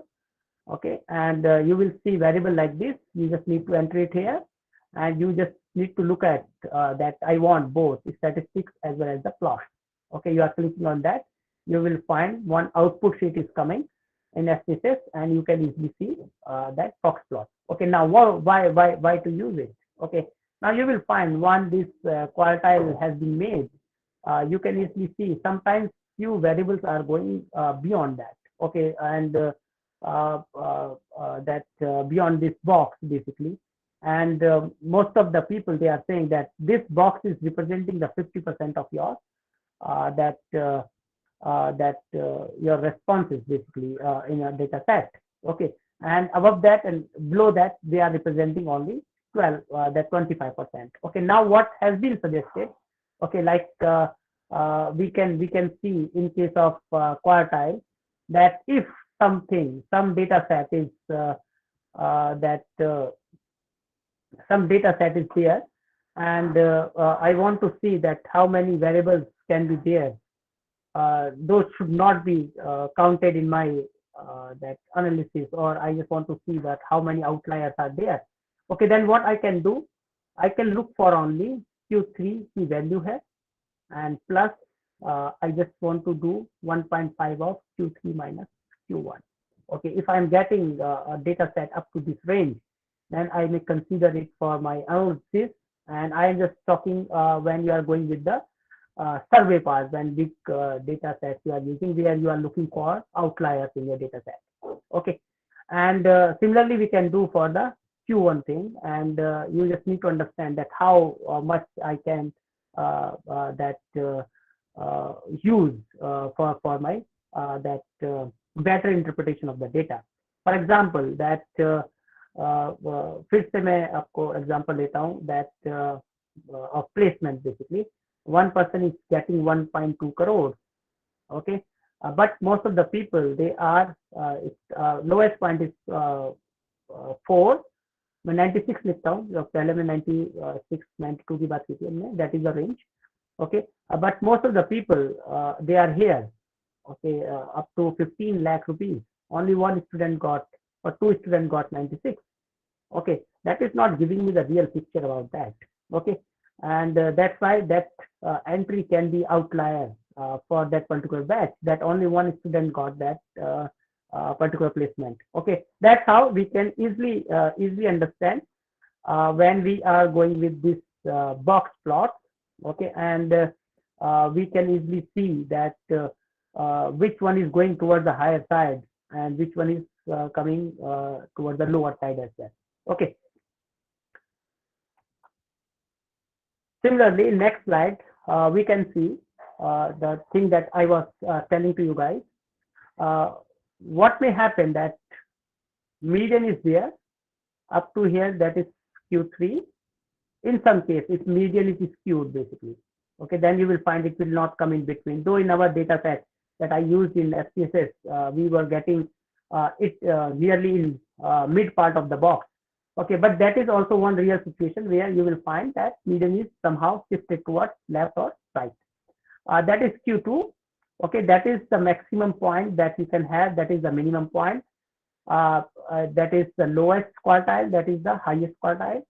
Okay, and you will see variable like this. You just need to enter it here, and you just need to look at that I want both statistics as well as the plot. Okay, you are clicking on that. You will find one output sheet is coming in SPSS, and you can easily see that box plot. Okay, now why to use it? Okay, now you will find one, this quartile has been made. You can easily see sometimes few variables are going beyond that. Okay, and beyond this box basically. And most of the people, they are saying that this box is representing the 50% of your your responses basically in a data set. Okay, and above that and below that, they are representing only 25%. Okay, now what has been suggested? Okay, like we can see in case of quartile that if some data set is some data set is there, and I want to see that how many variables can be there. Those should not be counted in my that analysis, or I just want to see that how many outliers are there. Okay, then what I can do, I can look for only Q3 की value है, and plus I just want to do 1.5 of Q3 minus Q1. Okay, if I'm getting a data set up to this range, then I may consider it for my analysis. And I am just talking when you are going with the survey part, when big data sets you are using, where you are looking for outliers in your data set. Okay, and similarly we can do for the Q1 thing, and you just need to understand that how much I can use for my better interpretation of the data. For example, that फिर से मैं आपको example लेता हूँ that of placement. Basically, one person is getting 1.2 crores. Okay, but most of the people, they are lowest point is 4, मैं 96 लिखता हूँ, जो पहले में 96 92 की बात की थी हमने, that is the range. Okay, but most of the people they are here, okay, up to 15 lakh rupees. Only one student got, or two students got 96. Okay, that is not giving me the real picture about that. Okay, and that's why that entry can be outlier for that particular batch, that only one student got that particular placement. Okay, that's how we can easily understand when we are going with this box plot. Okay, and we can easily see that which one is going towards the higher side and which one is coming towards the lower side as well. Okay, similarly, next slide, we can see the thing that I was telling to you guys. What may happen, that median is there up to here, that is Q3. In some case, if median is skewed basically, okay, then you will find it will not come in between. Though in our data set that I used in SPSS, we were getting it nearly in mid part of the box. Okay, but that is also one real situation where you will find that median is somehow shifted towards left or right. That is Q2. Okay, that is the maximum point that you can have. That is the minimum point. That is the lowest quartile. That is the highest quartile.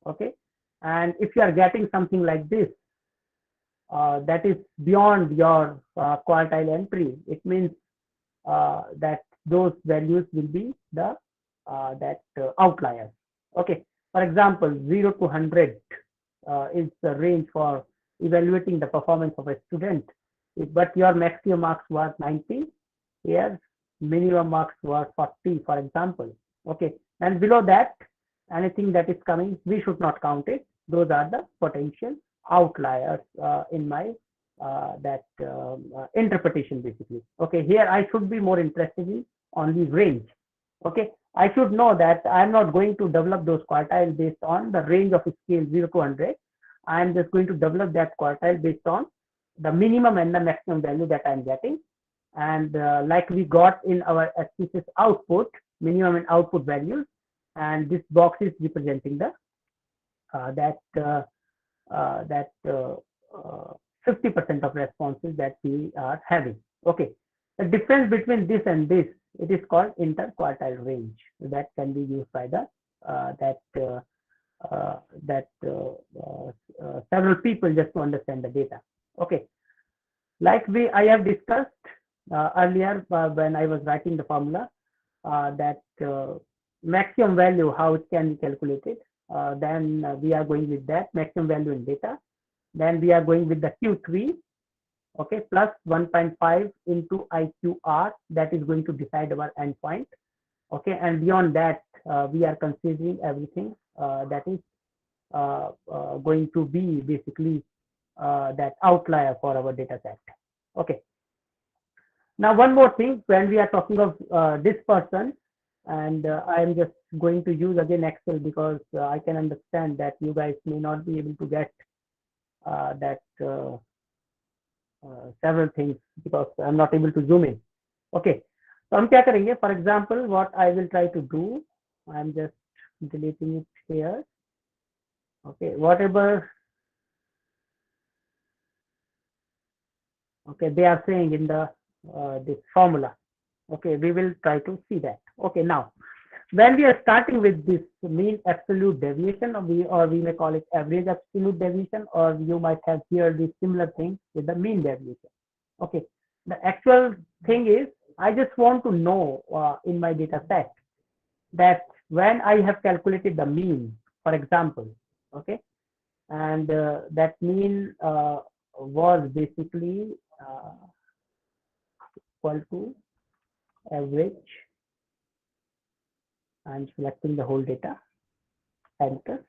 Okay, and if you are getting something like this, that is beyond your quartile entry, it means that those values will be the outliers. Okay, for example, 0 to 100 is the range for evaluating the performance of a student, but your maximum marks were 90, here minimum marks were 40, for example. Okay, and below that, anything that is coming, we should not count it. Those are the potential outliers in my interpretation basically. Okay, here I should be more interested in only range. Okay, I should know that I'm not going to develop those quartiles based on the range of scale 0 to 100. I'm just going to develop that quartile based on the minimum and the maximum value that I'm getting. And like we got in our SPSS output, minimum and output values, and this box is representing the 50% of responses that we are having. Okay, the difference between this and this, it is called interquartile range. That can be used by the several people just to understand the data. Okay, like I have discussed earlier when I was writing the formula, that maximum value, how it can be calculated. Then we are going with that maximum value in data. Then we are going with the Q3, okay, plus 1.5 into IQR, that is going to decide our endpoint. Okay, and beyond that, we are considering everything that is going to be basically that outlier for our data set. Okay. Now, one more thing, when we are talking of this person, and I am just going to use again Excel because I can understand that you guys may not be able to get several things because I'm not able to zoom in. Okay, so हम क्या करेंगे? For example, what I will try to do, I'm just deleting it here. Okay, whatever. Okay, they are saying in the this formula. Okay, we will try to see that. Okay, now when we are starting with this mean absolute deviation, or we may call it average absolute deviation, or you might have heard this similar thing with the mean deviation. Okay, the actual thing is, I just want to know in my data set that when I have calculated the mean, for example, okay, and that mean was basically equal to average. I'm selecting the whole data, enter.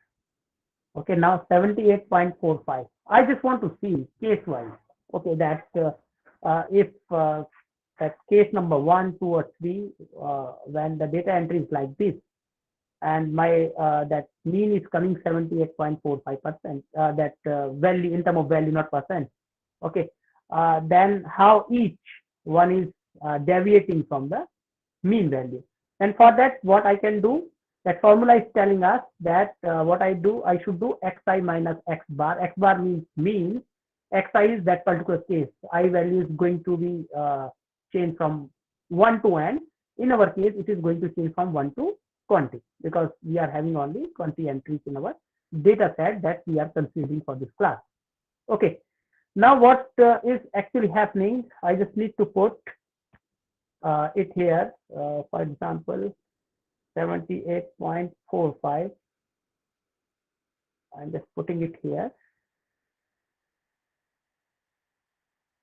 Okay, now 78.45. I just want to see case wise. Okay, that if that case number 1, 2, or 3, when the data entry is like this, and my that mean is coming 78.45%, that value in terms of value, not percent. Okay, then how each one is deviating from the mean value. And for that, what I can do, That formula is telling us that what I should do xi minus x bar. X bar means mean. Xi is that particular case. I value is going to be changed from 1 to n. In our case, it is going to change from 1 to 20 because we are having only 20 entries in our data set that we are considering for this class. Okay. Now what is actually happening? I just need to put it here. For example, 78.45. I'm just putting it here.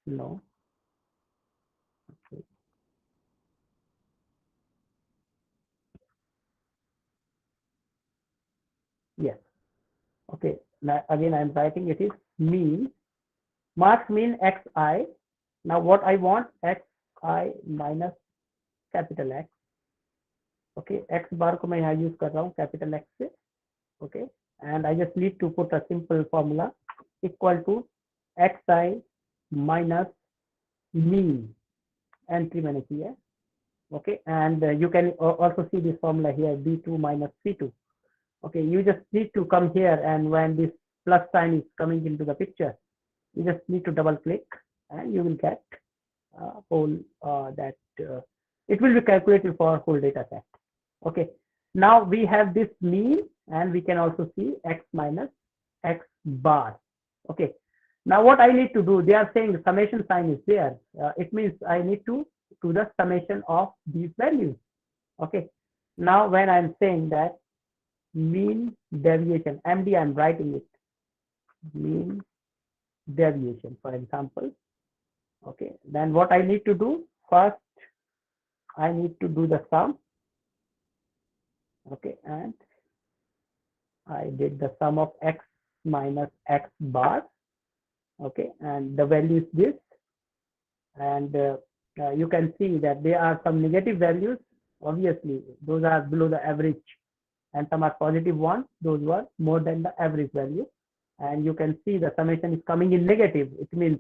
No. Okay. Yes. Okay. Now again, I'm writing it is mean. Marks mean xi. Now what I want, xi minus capital X. Okay. X bar को मैं यहाँ use कर रहा हूँ capital X से. Okay. And I just need to put a simple formula equal to xi minus mean. Entry मैंने की है. Okay. And you can also see this formula here, B2 minus C2. Okay. You just need to come here, and when this plus sign is coming into the picture, you just need to double click and you will get whole that it will be calculated for whole data set. Okay. Now we have this mean, and we can also see x minus x bar. Okay. Now what I need to do, they are saying the summation sign is there. It means I need to do the summation of these values. Okay. Now when I'm saying that mean deviation, MD, I'm writing it, mean deviation, for example. Okay. Then what I need to do, first I need to do the sum. Okay. And I did the sum of x minus x bar. Okay. And the value is this. And you can see that there are some negative values. Obviously, those are below the average, and some are positive ones. Those were more than the average value. And you can see the summation is coming in negative. It means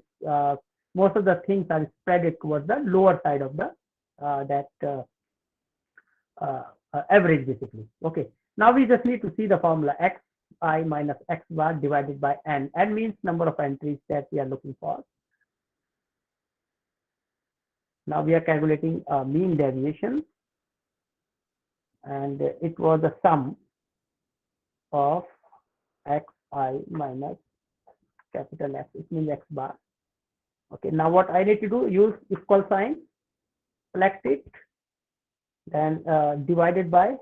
most of the things are spread towards the lower side of the average, basically. Okay. Now we just need to see the formula xi minus x bar divided by n. N means number of entries that we are looking for. Now we are calculating mean deviation, and it was a sum of xi minus capital X. It means x bar. Okay. Now what I need to do, use equal sign, select it, then divided by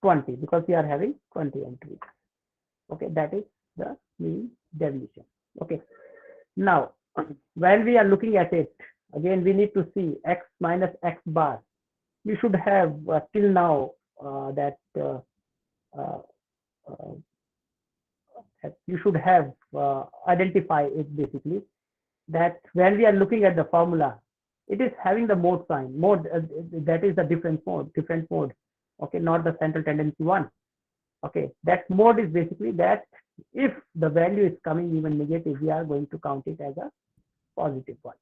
20 because we are having 20 entries. Okay. That is the mean deviation. Okay. Now when we are looking at it, again we need to see x minus x bar. You should have till now that you should have identify it, basically, that when we are looking at the formula, it is having the mode sign. Mode that is the different mode. Okay, not the central tendency one. Okay, that mode is basically that if the value is coming even negative, we are going to count it as a positive one.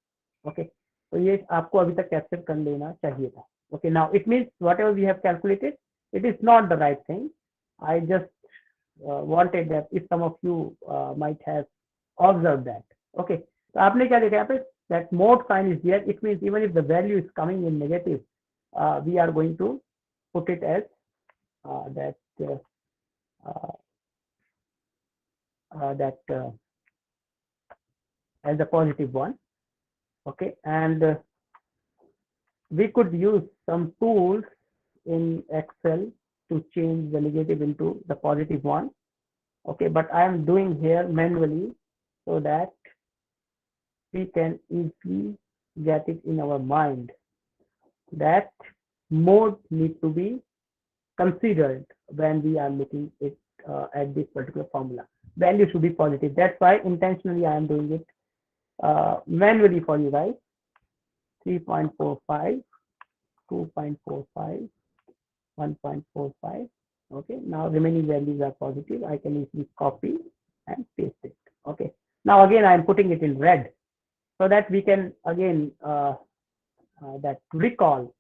Okay, so ये आपको अभी तक capture कर लेना चाहिए था. Okay, now it means whatever we have calculated, it is not the right thing. I just wanted that if some of you might have observed that. Okay, so आपने क्या देखा यहाँ पे, that mode sign is there. It means even if the value is coming in negative, we are going to put it as as a positive one. Okay, and we could use some tools in Excel to change the negative into the positive one. Okay, but I am doing here manually so that we can easily get it in our mind that mode needs to be considered when we are looking at this particular formula. Value should be positive. That's why intentionally I am doing it manually for you guys. 3.45, 2.45, 1.45. Okay, now remaining values are positive. I can easily copy and paste it. Okay, now again I am putting it in red so that we can again that recall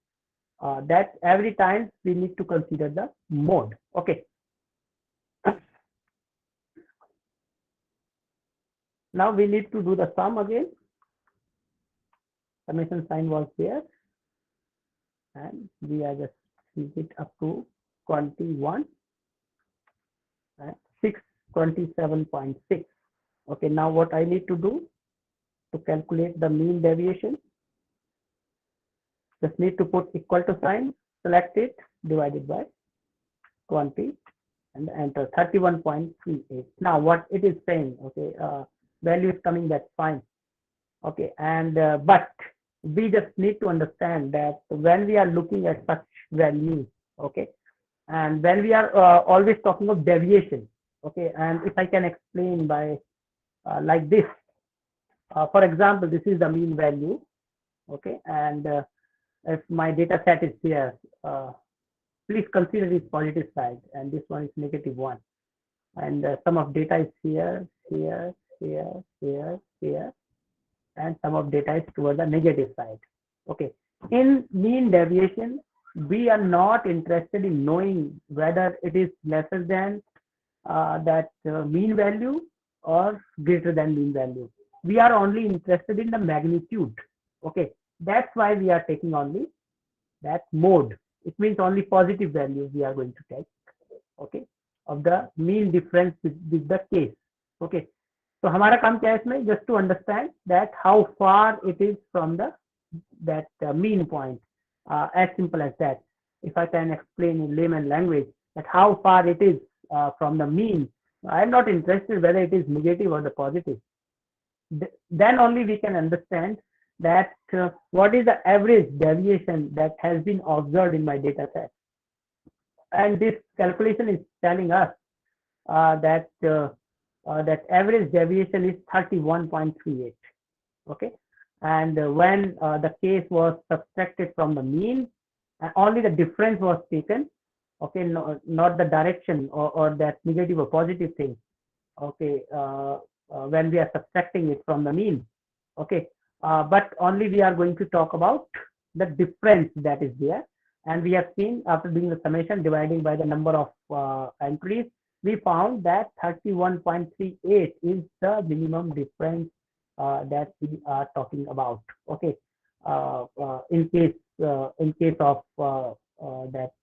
that every time we need to consider the mode. Okay. Now we need to do the sum again. Summation sign was there, and we are just it up to 21 and 627.6. Okay, now what I need to do to calculate the mean deviation, just need to put equal to sign, select it, divided by 20, and enter 31.38. Now what it is saying, okay, value is coming, that's fine. Okay, and but we just need to understand that when we are looking at such values, okay, and when we are always talking of deviation, okay, and if I can explain by like this, for example, this is the mean value, okay, and if my data set is here, please consider this positive side, and this one is -1, and sum of data is here, here, here, here, here, and sum of data is toward the negative side. Okay, in mean deviation, we are not interested in knowing whether it is lesser than that mean value or greater than mean value. We are only interested in the magnitude. Okay, that's why we are taking only that mode. It means only positive values we are going to take. Okay, of the mean difference with the case. Okay, so हमारा काम क्या है इसमें, just to understand that how far it is from the that mean point, as simple as that. If I can explain in layman language that how far it is from the mean, I am not interested whether it is negative or the positive. Then only we can understand that what is the average deviation that has been observed in my data set. And this calculation is telling us that that average deviation is 31.38. Okay, and when the case was subtracted from the mean, only the difference was taken. Okay, no, not the direction or that negative or positive thing. Okay, when we are subtracting it from the mean. Okay, but only we are going to talk about the difference that is there. And we have seen after doing the summation dividing by the number of entries, we found that 31.38 is the minimum difference that we are talking about. Okay, in case of that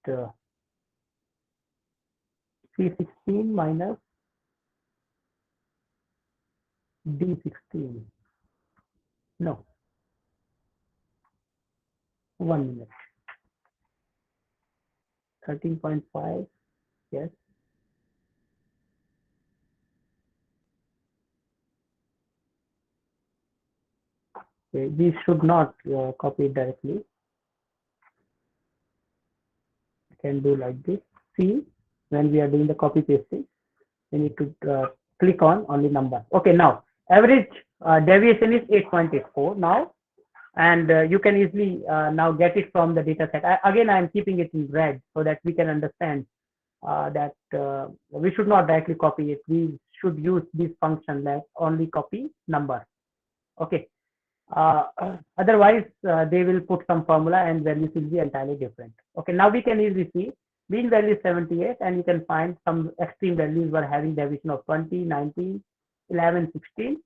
C16 minus D16. No, 1 minute. 13.5. Yes. Okay, we should not copy it directly. I can do like this. See, when we are doing the copy pasting, we need to click on only number. Okay, now average deviation is 8.84 now, and you can easily now get it from the data set. Again, I am keeping it in red so that we can understand that we should not directly copy it. We should use this function like only copy number. Okay. Otherwise, they will put some formula and values will be entirely different. Okay, now we can easily see mean value is 78, and you can find some extreme values were having deviation of 20, 19, 11, 16,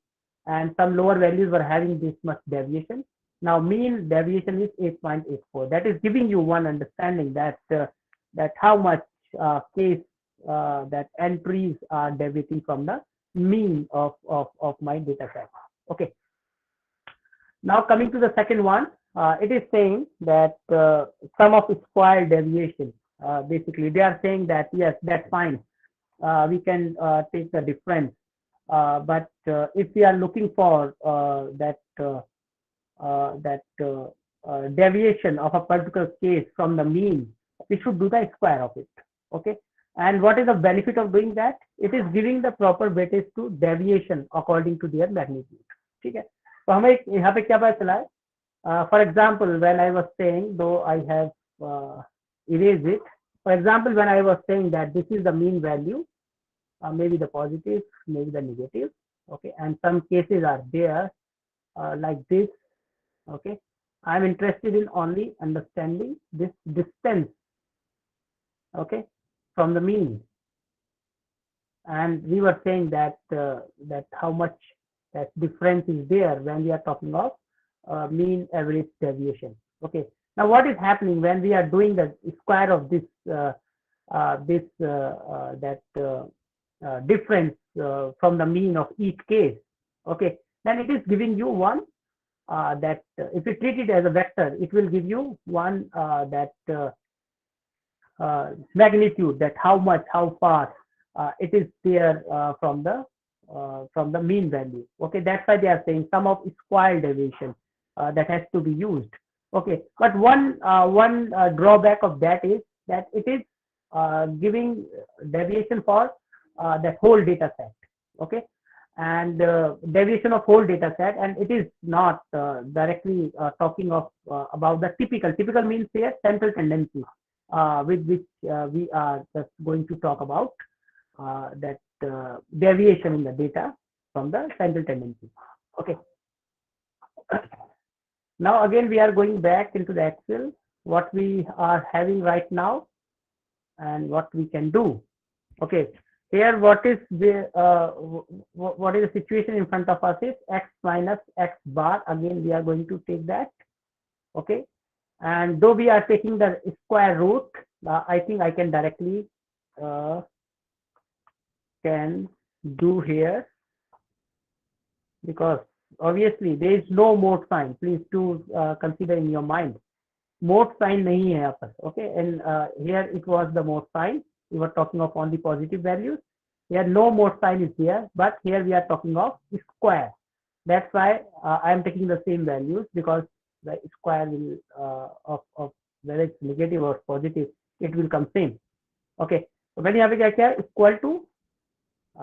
and some lower values were having this much deviation. Now mean deviation is 8.84. That is giving you one understanding that that how much case that entries are deviating from the mean of my data set. Okay. Now coming to the second one, it is saying that sum of square deviation. Basically, they are saying that yes, that's fine. We can take the difference, but if we are looking for that deviation of a particular case from the mean, we should do the square of it. Okay, and what is the benefit of doing that? It is giving the proper weightage to deviation according to their magnitude. Okay. तो हमें यहाँ पे क्या पता चला है? For example, when I was saying, though I have erased it. For example, when I was saying that this is the mean value, maybe the positive, maybe the negative. Okay, and some cases are there like this. Okay, I'm interested in only understanding this distance, okay, from the mean. And we were saying that that how much that difference is there when we are talking of mean average deviation. Okay. Now, what is happening when we are doing the square of this difference from the mean of each case? Okay, then it is giving you one that if you treat it as a vector, it will give you one magnitude, that how much, how far it is there from the mean value. Okay, that's why they are saying sum of square deviation that has to be used. Okay, but one drawback of that is that it is giving deviation for that whole data set. Okay, and deviation of whole data set, and it is not directly talking of about the typical means here central tendency with which we are just going to talk about that deviation in the data from the central tendency. Okay. Now again we are going back into the Excel, what we are having right now and what we can do. Okay, here what is the situation in front of us is x minus x bar. Again we are going to take that. Okay, and though we are taking the square root, I think I can directly can do here, because obviously there is no mode sign. Please do consider in your mind, mode sign nahi hai yahan par. Okay, and here it was the mode sign. We were talking of only positive values. Here no mode sign is here, but here we are talking of square. That's why I am taking the same values, because the square will of whether it's negative or positive, it will come same. Okay, so मैंने यहाँ पे क्या किया, equal to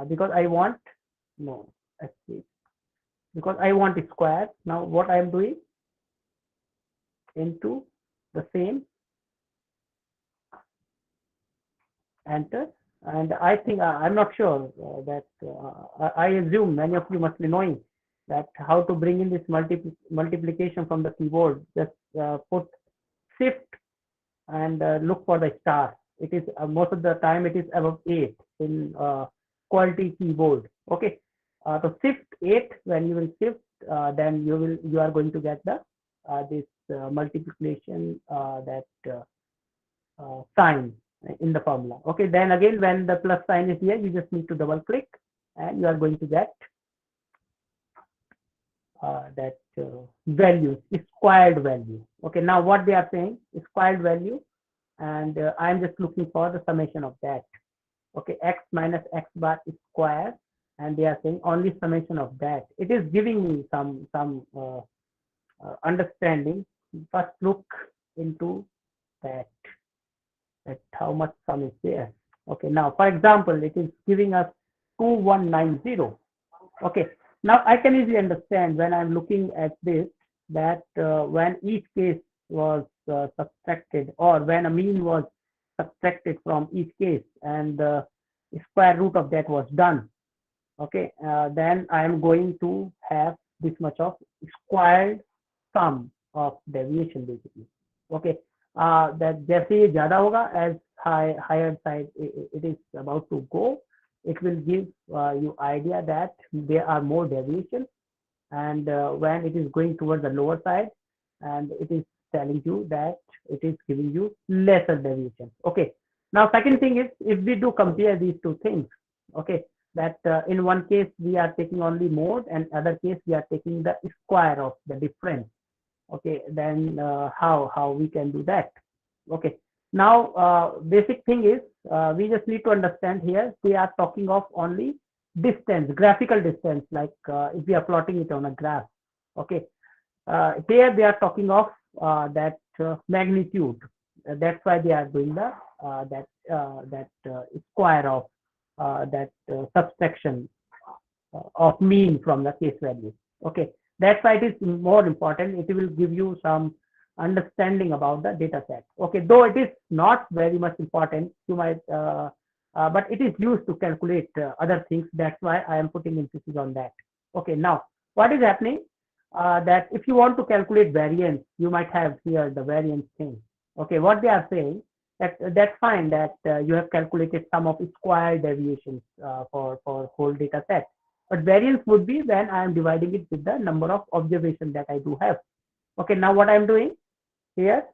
because I want no actually because I want square. Now what I am doing, into the same, enter, and I think I'm not sure that I assume many of you must be knowing that how to bring in this multiplication from the keyboard. Just put shift and look for the star. It is most of the time it is above 8 in quality keyboard. Okay, so shift 8. When you will shift, then you are going to get the this multiplication that sign in the formula. Okay, then again when the plus sign is here, you just need to double click and you are going to get that value, squared value. Okay, now what they are saying, squared value, and I am just looking for the summation of that. Okay, x minus x bar square, and they are saying only summation of that. It is giving me some understanding. First look into that how much sum is there. Okay, now for example, it is giving us 2190. Okay, now I can easily understand when I'm looking at this that when each case was subtracted, or when a mean was subtracted from each case and the square root of that was done, okay, then I am going to have this much of squared sum of deviation basically. Okay, that जैसे ये ज़्यादा होगा, as higher side it is about to go, it will give you idea that there are more deviations, and when it is going towards the lower side, and it is telling you that it is giving you lesser deviation. Okay, now second thing is, if we do compare these two things, okay, that in one case we are taking only mode, and other case we are taking the square of the difference. Okay, then how we can do that? Okay, now basic thing is we just need to understand here they are talking of only distance, graphical distance, like if we are plotting it on a graph. Okay, here they are talking of that magnitude. That's why they are doing the square of that subtraction of mean from the case value. Okay, that's why it is more important. It will give you some understanding about the data set. Okay, though it is not very much important, you might but it is used to calculate other things. That's why I am putting emphasis on that. Okay, now what is happening, that if you want to calculate variance, you might have here the variance thing. Okay, what they are saying that that's fine that you have calculated sum of square deviations for whole data set, but variance would be when I am dividing it with the number of observations that I do have. Okay, now what I am doing here,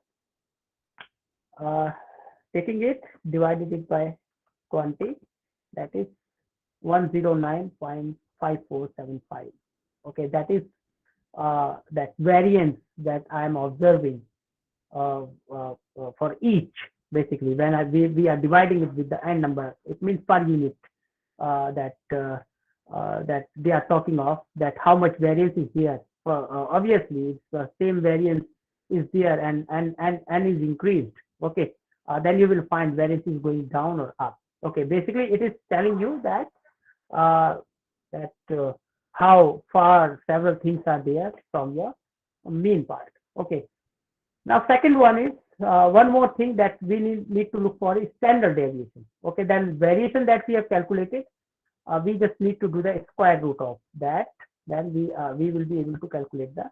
uh, taking it, divided it by quantity, that is 109.5475. Okay, that is that variance that I am observing for each. Basically, when we are dividing it with the n number, it means per unit that they are talking of, that how much variance is here. Obviously, it's the same variance is there and is increased. Okay, then you will find variance is going down or up. Okay, basically it is telling you that uh, how far several things are there from your mean part. Okay, now second one is one more thing that we need to look for is standard deviation. Okay, then variation that we have calculated, we just need to do the square root of that. Then we will be able to calculate the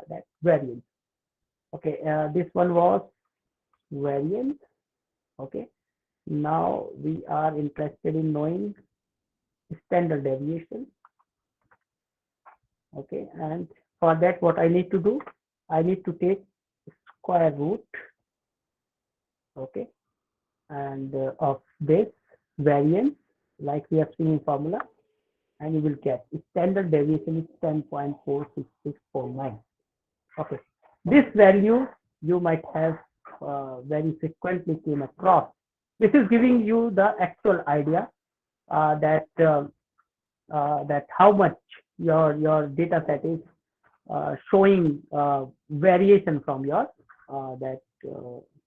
that variance. Okay, this one was variance. Okay, now we are interested in knowing standard deviation. Okay, and for that what I need to do, I need to take square root, okay, and of this variance like we have seen in formula, and you will get standard deviation is 10.46649. Okay, this value you might have very frequently came across. This is giving you the actual idea that how much your data set is showing variation from your that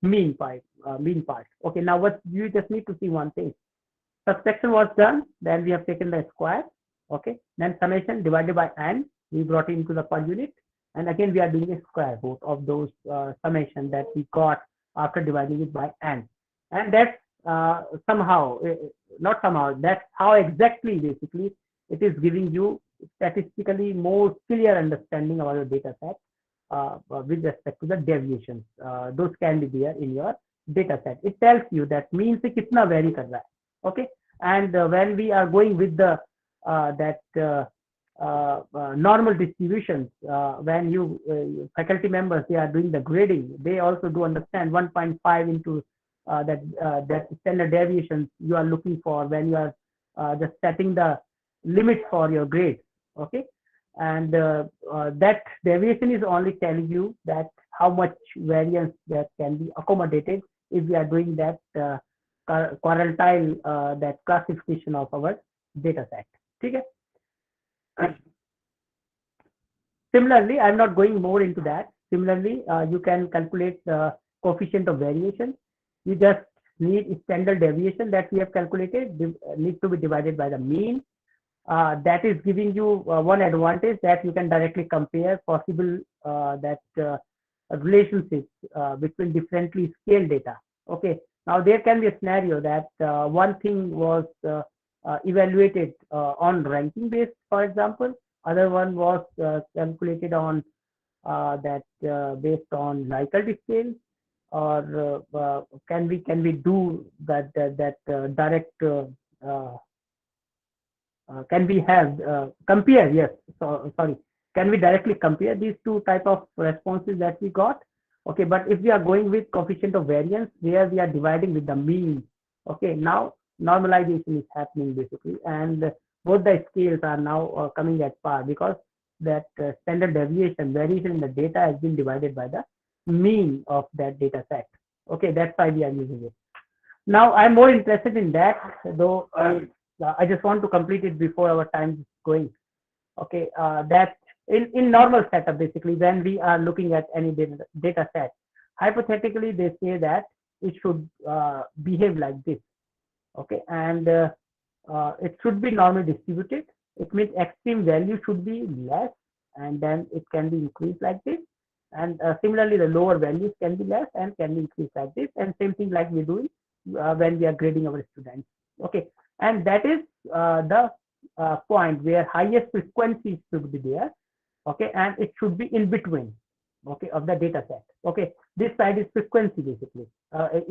mean part. Okay, now what you just need to see one thing. Subtraction was done, then we have taken the square. Okay, then summation divided by n, we brought it into the per unit, and again we are doing a square root of those summation that we got after dividing it by n, and that's somehow, not somehow, that's how exactly basically it is giving you statistically more clear understanding about your data set with respect to the deviations. Those can be there in your data set. It tells you that mean से कितना vary कर रहा है. Okay, and when we are going with the normal distributions, when you faculty members, they are doing the grading, they also do understand 1.5 into that standard deviations you are looking for when you are just setting the limit for your grade. Okay, and that deviation is only telling you that how much variance that can be accommodated if we are doing that quartile that classification of our data set. Okay. Similarly, I'm not going more into that. Similarly, you can calculate the coefficient of variation. You just need standard deviation that we have calculated needs to be divided by the mean. That is giving you one advantage, that you can directly compare possible relationships between differently scaled data. Okay, now there can be a scenario that one thing was evaluated on ranking based, for example. Other one was calculated on based on Likert scale, or can we do that direct can we have compare? Yes, so sorry, can we directly compare these two type of responses that we got? Okay, but if we are going with coefficient of variance, where we are dividing with the mean, okay, now normalization is happening basically, and both the scales are now coming at par, because that standard deviation variation in the data has been divided by the mean of that data set. Okay, that's why we are using it. Now I'm more interested in that, though I just want to complete it before our time is going. Okay, that in normal setup, basically when we are looking at any data set, hypothetically they say that it should behave like this. Okay, and it should be normally distributed. It means extreme value should be less, and then it can be increased like this, and similarly the lower values can be less and can be increased like this, and same thing like we do when we are grading our students. Okay, and that is the point where highest frequency should be there. okay, and it should be in between, okay, of the data set. Okay, this side is frequency basically.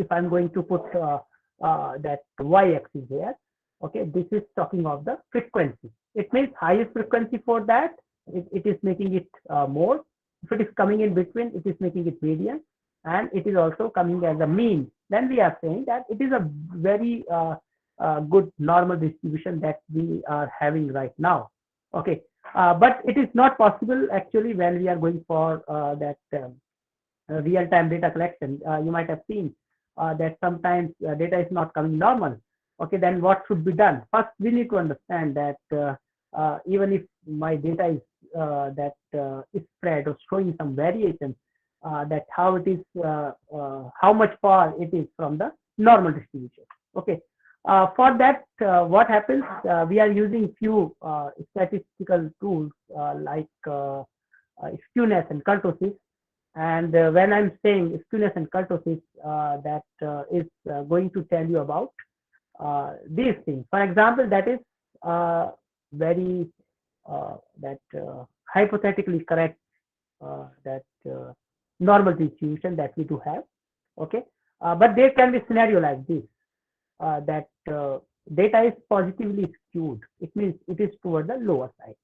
If I'm going to put that y-axis here, okay, this is talking of the frequency. It means highest frequency for that, it is making it more. If it is coming in between, it is making it median, and it is also coming as a mean. Then we are saying that it is a very good normal distribution that we are having right now. Okay, but it is not possible actually when we are going for that real-time data collection. You might have seen that sometimes data is not coming normal. Okay, then what should be done? First, we need to understand that even if my data is is spread or showing some variation, that how it is, how much far it is from the normal distribution. Okay, for that, what happens? We are using few statistical tools like skewness and kurtosis. And when I'm saying skewness and kurtosis, that is going to tell you about these things. For example, that is very that hypothetically correct that normal distribution that we do have. Okay, but there can be scenario like this, that data is positively skewed. It means it is toward the lower side.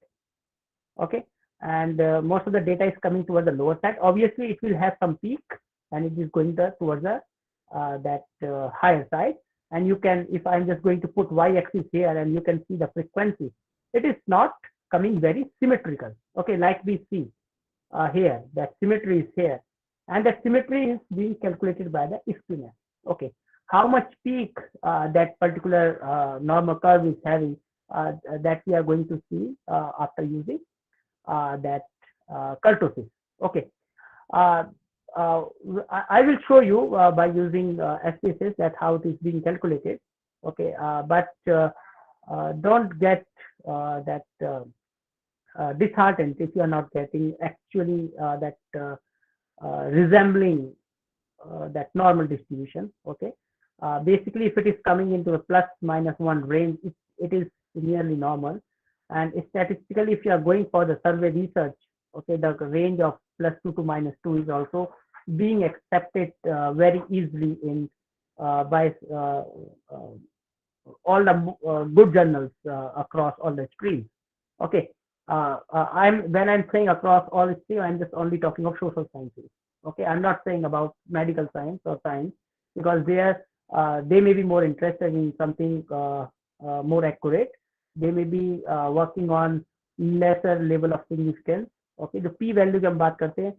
Okay, and most of the data is coming towards the lower side. Obviously, it will have some peak, and it is going towards the that higher side. And you can, if I'm just going to put y-axis here, and you can see the frequency, it is not coming very symmetrical. Okay, like we see here, that symmetry is here, and that symmetry is being calculated by the skewness. Okay, how much peak that particular normal curve is having, that we are going to see after using that kurtosis. Okay, uh, I will show you by using SPSS that how it is being calculated. Okay, but don't get that disheartened if you are not getting actually that resembling that normal distribution. Okay, basically if it is coming into a plus minus 1 range, it is nearly normal. And statistically, if you are going for the survey research, okay, the range of +2 to -2 is also being accepted very easily in by all the good journals across all the streams. Okay, when I'm saying across all the streams, I'm just only talking of social sciences. Okay, I'm not saying about medical science or science, because they may be more interested in something more accurate. They may be working on lesser level of significance. Okay, the p value की हम बात करते हैं,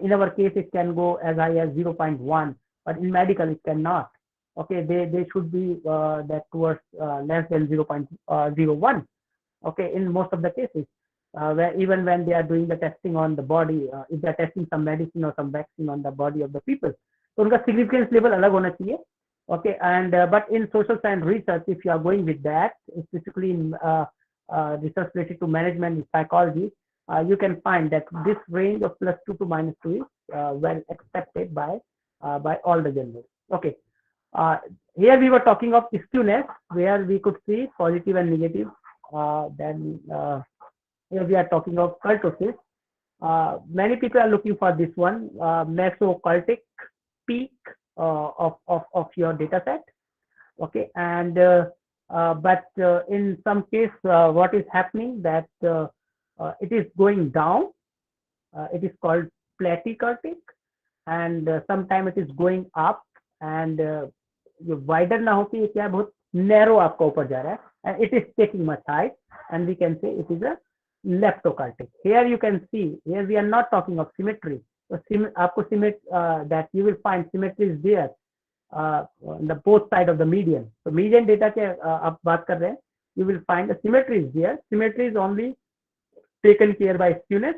in our case it can go as high as 0.1, but in medical it cannot. Okay, they should be that towards less than 0.01. Okay, in most of the cases, where even when they are doing the testing on the body, if they are testing some medicine or some vaccine on the body of the people, so उनका significance level अलग होना चाहिए. Okay, and but in social science research, if you are going with that, specifically in research related to management and psychology, you can find that this range of +2 to -2 is well accepted by all the journals. Okay, here we were talking of skewness, where we could see positive and negative. Then here we are talking of kurtosis. Many people are looking for this one, mesocultic peak of your data set. Okay, and but in some case, what is happening that it is going down. It is called platycultic, and sometime it is going up, and जो wider ना होके ये क्या बहुत narrow आपका ऊपर जा रहा है, and it is taking much height, and we can say it is a leptocultic. Here you can see, here we are not talking of symmetry. So आपको that you will find symmetry is there on the both side of the median. So median data के आप बात कर रहे हैं, you will find the symmetry is there. Symmetry is only taken care by skewness,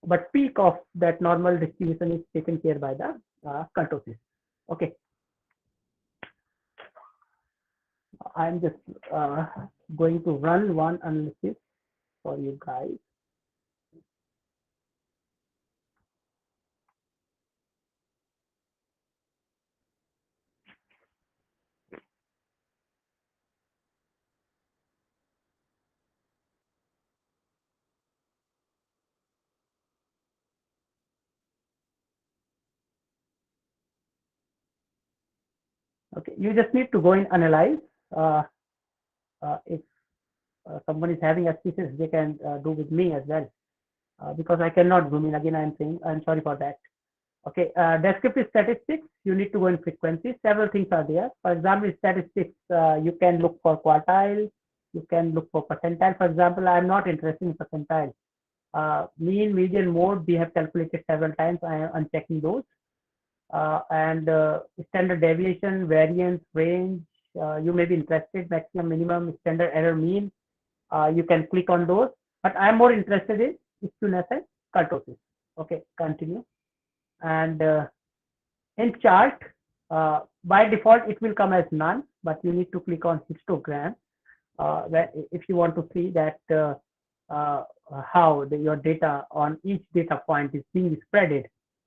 but peak of that normal distribution is taken care by the kurtosis. Okay, I'm just going to run one analysis for you guys. Okay, you just need to go and analyze. If someone is having SPCs, they can do with me as well, because I cannot zoom in. Again, I'm saying I'm sorry for that. Okay, descriptive statistics, you need to go in frequency. Several things are there. For example, statistics, you can look for quartile, you can look for percentile. For example, I'm not interested in percentile. Mean, median, mode, we have calculated several times. I am unchecking those. And standard deviation, variance, range, you may be interested, maximum, minimum, standard error, mean. You can click on those, but I'm more interested in skewness and kurtosis. Okay, continue. And in chart, by default, it will come as none, but you need to click on histogram if you want to see that how your data on each data point is being spreaded.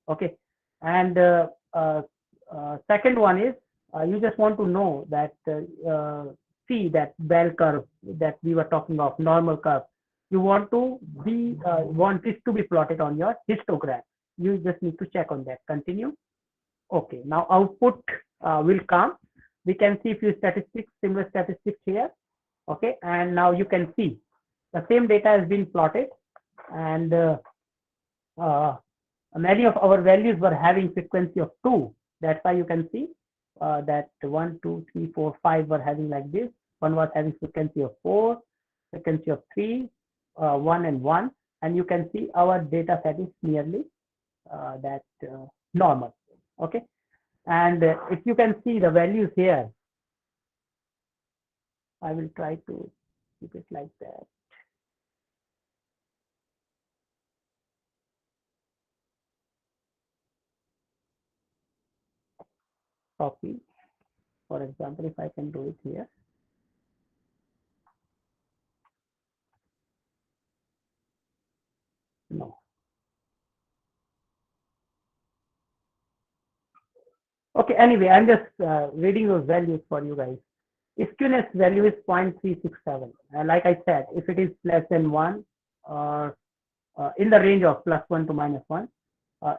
Okay, and second one is you just want to know that see that bell curve that we were talking of, normal curve. You want to be want this to be plotted on your histogram. You just need to check on that. Continue. Okay, now output will come. We can see few statistics, similar statistics here. Okay, and now you can see the same data has been plotted, and many of our values were having frequency of 2. That's why you can see that 1, 2, 3, 4, 5 were having like this. One was having frequency of 4, frequency of 3, 1 and 1, and you can see our data set is nearly that normal. Okay, and if you can see the values here, I will try to keep it like that. Copy, for example, if I can do it here. No. Okay, anyway, I'm just reading those values for you guys. Skewness value is 0.367. And like I said, if it is less than 1 or in the range of +1 to -1,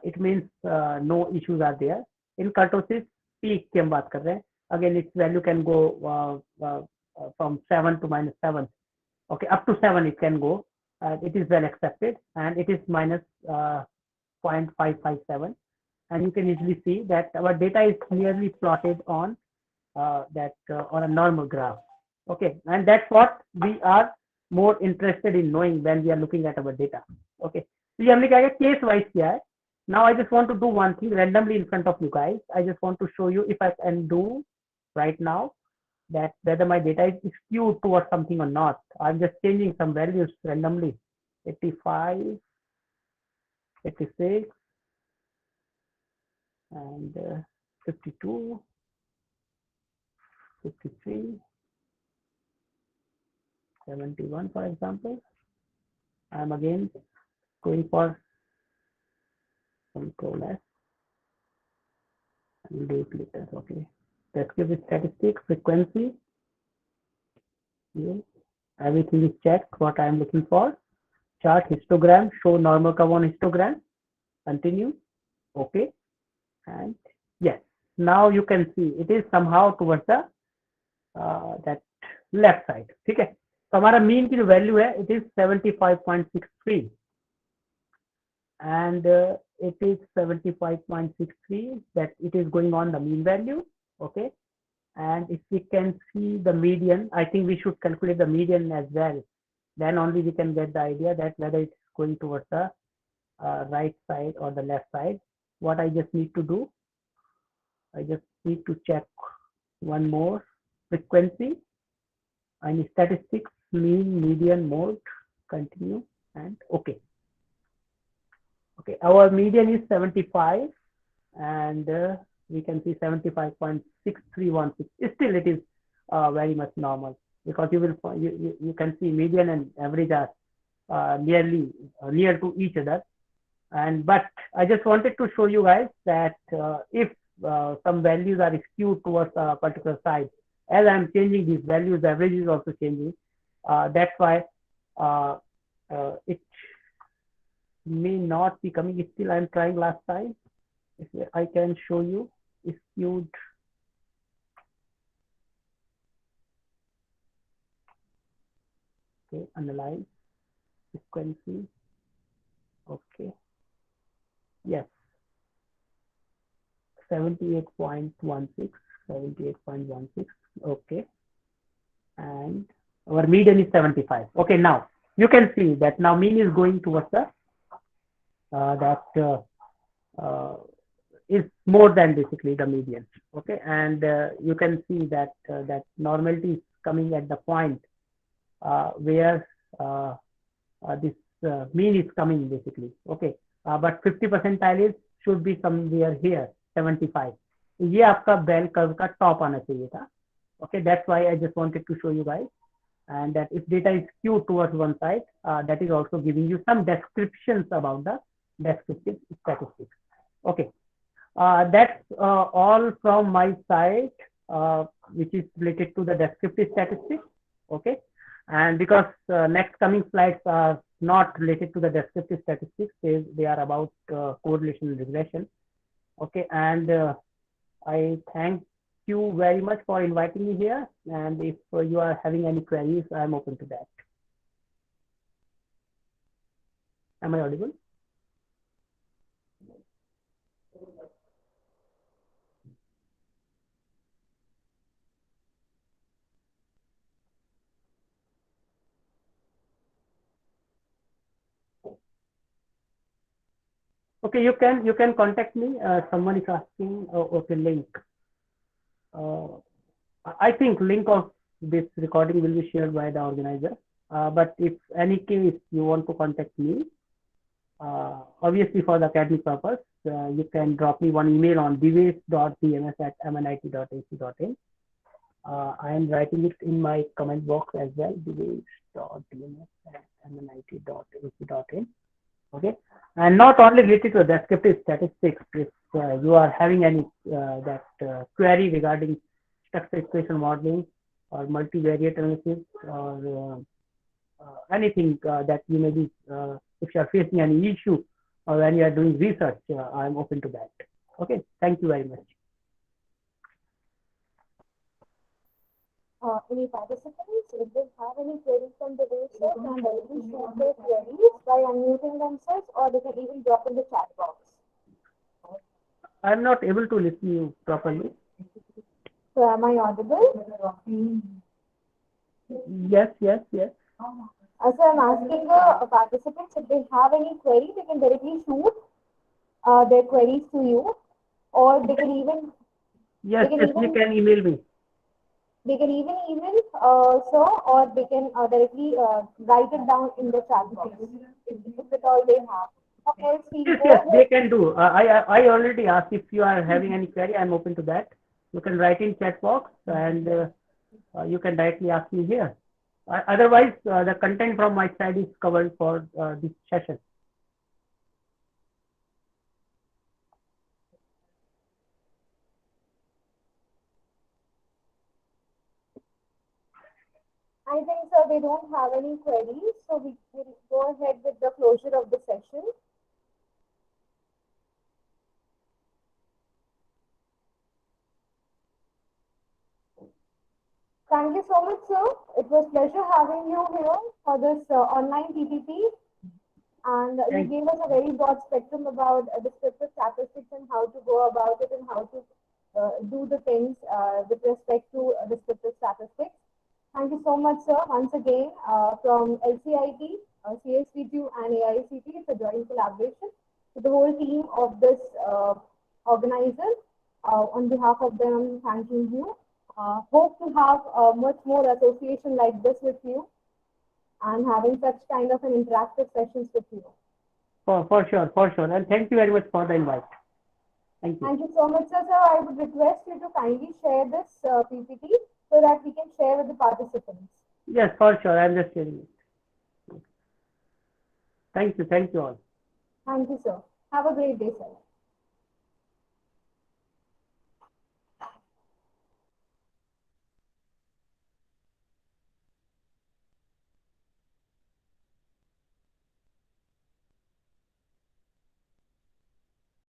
it means no issues are there. In kurtosis, peak की हम बात कर रहे हैं. Again, its value can go from 7 to -7. Okay, up to 7 it can go. It is well accepted, and it is minus 0.557. And you can easily see that our data is clearly plotted on on a normal graph. Okay, and that's what we are more interested in knowing when we are looking at our data. Okay, so हमने क्या किया, case wise किया है. Now I just want to do one thing randomly in front of you guys. I just want to show you if I can do right now that whether my data is skewed towards something or not. I'm just changing some values randomly. 85, 86, and 52, 53, 71, for example. I'm again going for Control S and do it later. Okay, descriptive statistics, frequency. Yeah. Everything is checked. What I am looking for. Chart, histogram, show normal curve on histogram. Continue. Okay, and yes, now you can see it is somehow towards the that left side. ठीक है, तो हमारा mean की जो value है it is 75.63 and it is 75.63 that it is going on the mean value. Okay, and if we can see the median, I think we should calculate the median as well. Then only we can get the idea that whether it's going towards the right side or the left side. What I just need to do, I just need to check one more frequency and statistics, mean, median, mode, continue, and okay. Okay, our median is 75 and we can see 75.6316. Still it is very much normal because you can see median and average are near to each other. And but I just wanted to show you guys that if some values are skewed towards a particular side, as I'm changing these values, the average is also changing. That's why it may not be coming. Still, I'm trying last time. If I can show you skewed Okay, analyze frequency. Okay, yes, 78.16, 78.16. Okay, and our median is 75. Okay, now you can see that now mean is going towards the that is more than basically the median. Okay, and you can see that that normality is coming at the point where this mean is coming basically. Okay, but 50 percentile is should be somewhere here 75. ये आपका bell curve का top आना चाहिए था. Okay, that's why I just wanted to show you guys. And that if data is skewed towards one side, that is also giving you some descriptions about the descriptive statistics. Okay, that's all from my side, which is related to the descriptive statistics. Okay, and because next coming slides are not related to the descriptive statistics, they are about correlation and regression. Okay, and I thank you very much for inviting me here. And if you are having any queries, I'm open to that. Am I audible? Okay, you can contact me. Someone is asking. Okay, link. I think link of this recording will be shared by the organizer. But if any case you want to contact me, obviously for the academic purpose, you can drop me one email on divesh.dms@mnit.ac.in. I am writing it in my comment box as well, divesh.dms@mnit.ac.in. Okay, and not only related to descriptive statistics. If you are having any query regarding structure equation modeling or multivariate analysis or anything that you may be, if you are facing any issue or when you are doing research, I am open to that. Okay, thank you very much. Any participants, if they have any queries from the research, can directly shoot their queries by unmuting themselves, or they can even drop in the chat box. I am not able to listen you properly. So am I audible? Yes. So I'm asking the participants if they have any query, they can directly shoot their queries to you, or they can even Yes, you can email me. They can even email or they can directly write it down in the chat box if at all they have. Yes, they can do. I already asked if you are having any query. I'm open to that. You can write in chat box and you can directly ask me here. Otherwise, the content from my side is covered for this session. I think so. They don't have any queries, so we will go ahead with the closure of the session. Thank you so much, sir. It was pleasure having you here for this online PPT. And you gave us a very broad spectrum about descriptive statistics and how to go about it and how to do the things with respect to descriptive statistics. Thank you so much, sir. Once again, from LCIT, CSVTU, and AICTE, it's a joint collaboration with the whole team of this organizer. On behalf of them, I'm thanking you. Hope to have much more association like this with you and having such kind of an interactive sessions with you. For sure. And thank you very much for the invite. Thank you. Thank you so much, sir. I would request you to kindly share this PPT so that we can share with the participants. Yes, for sure. I'm just sharing it. Thank you all. Thank you, sir. Have a great day, sir.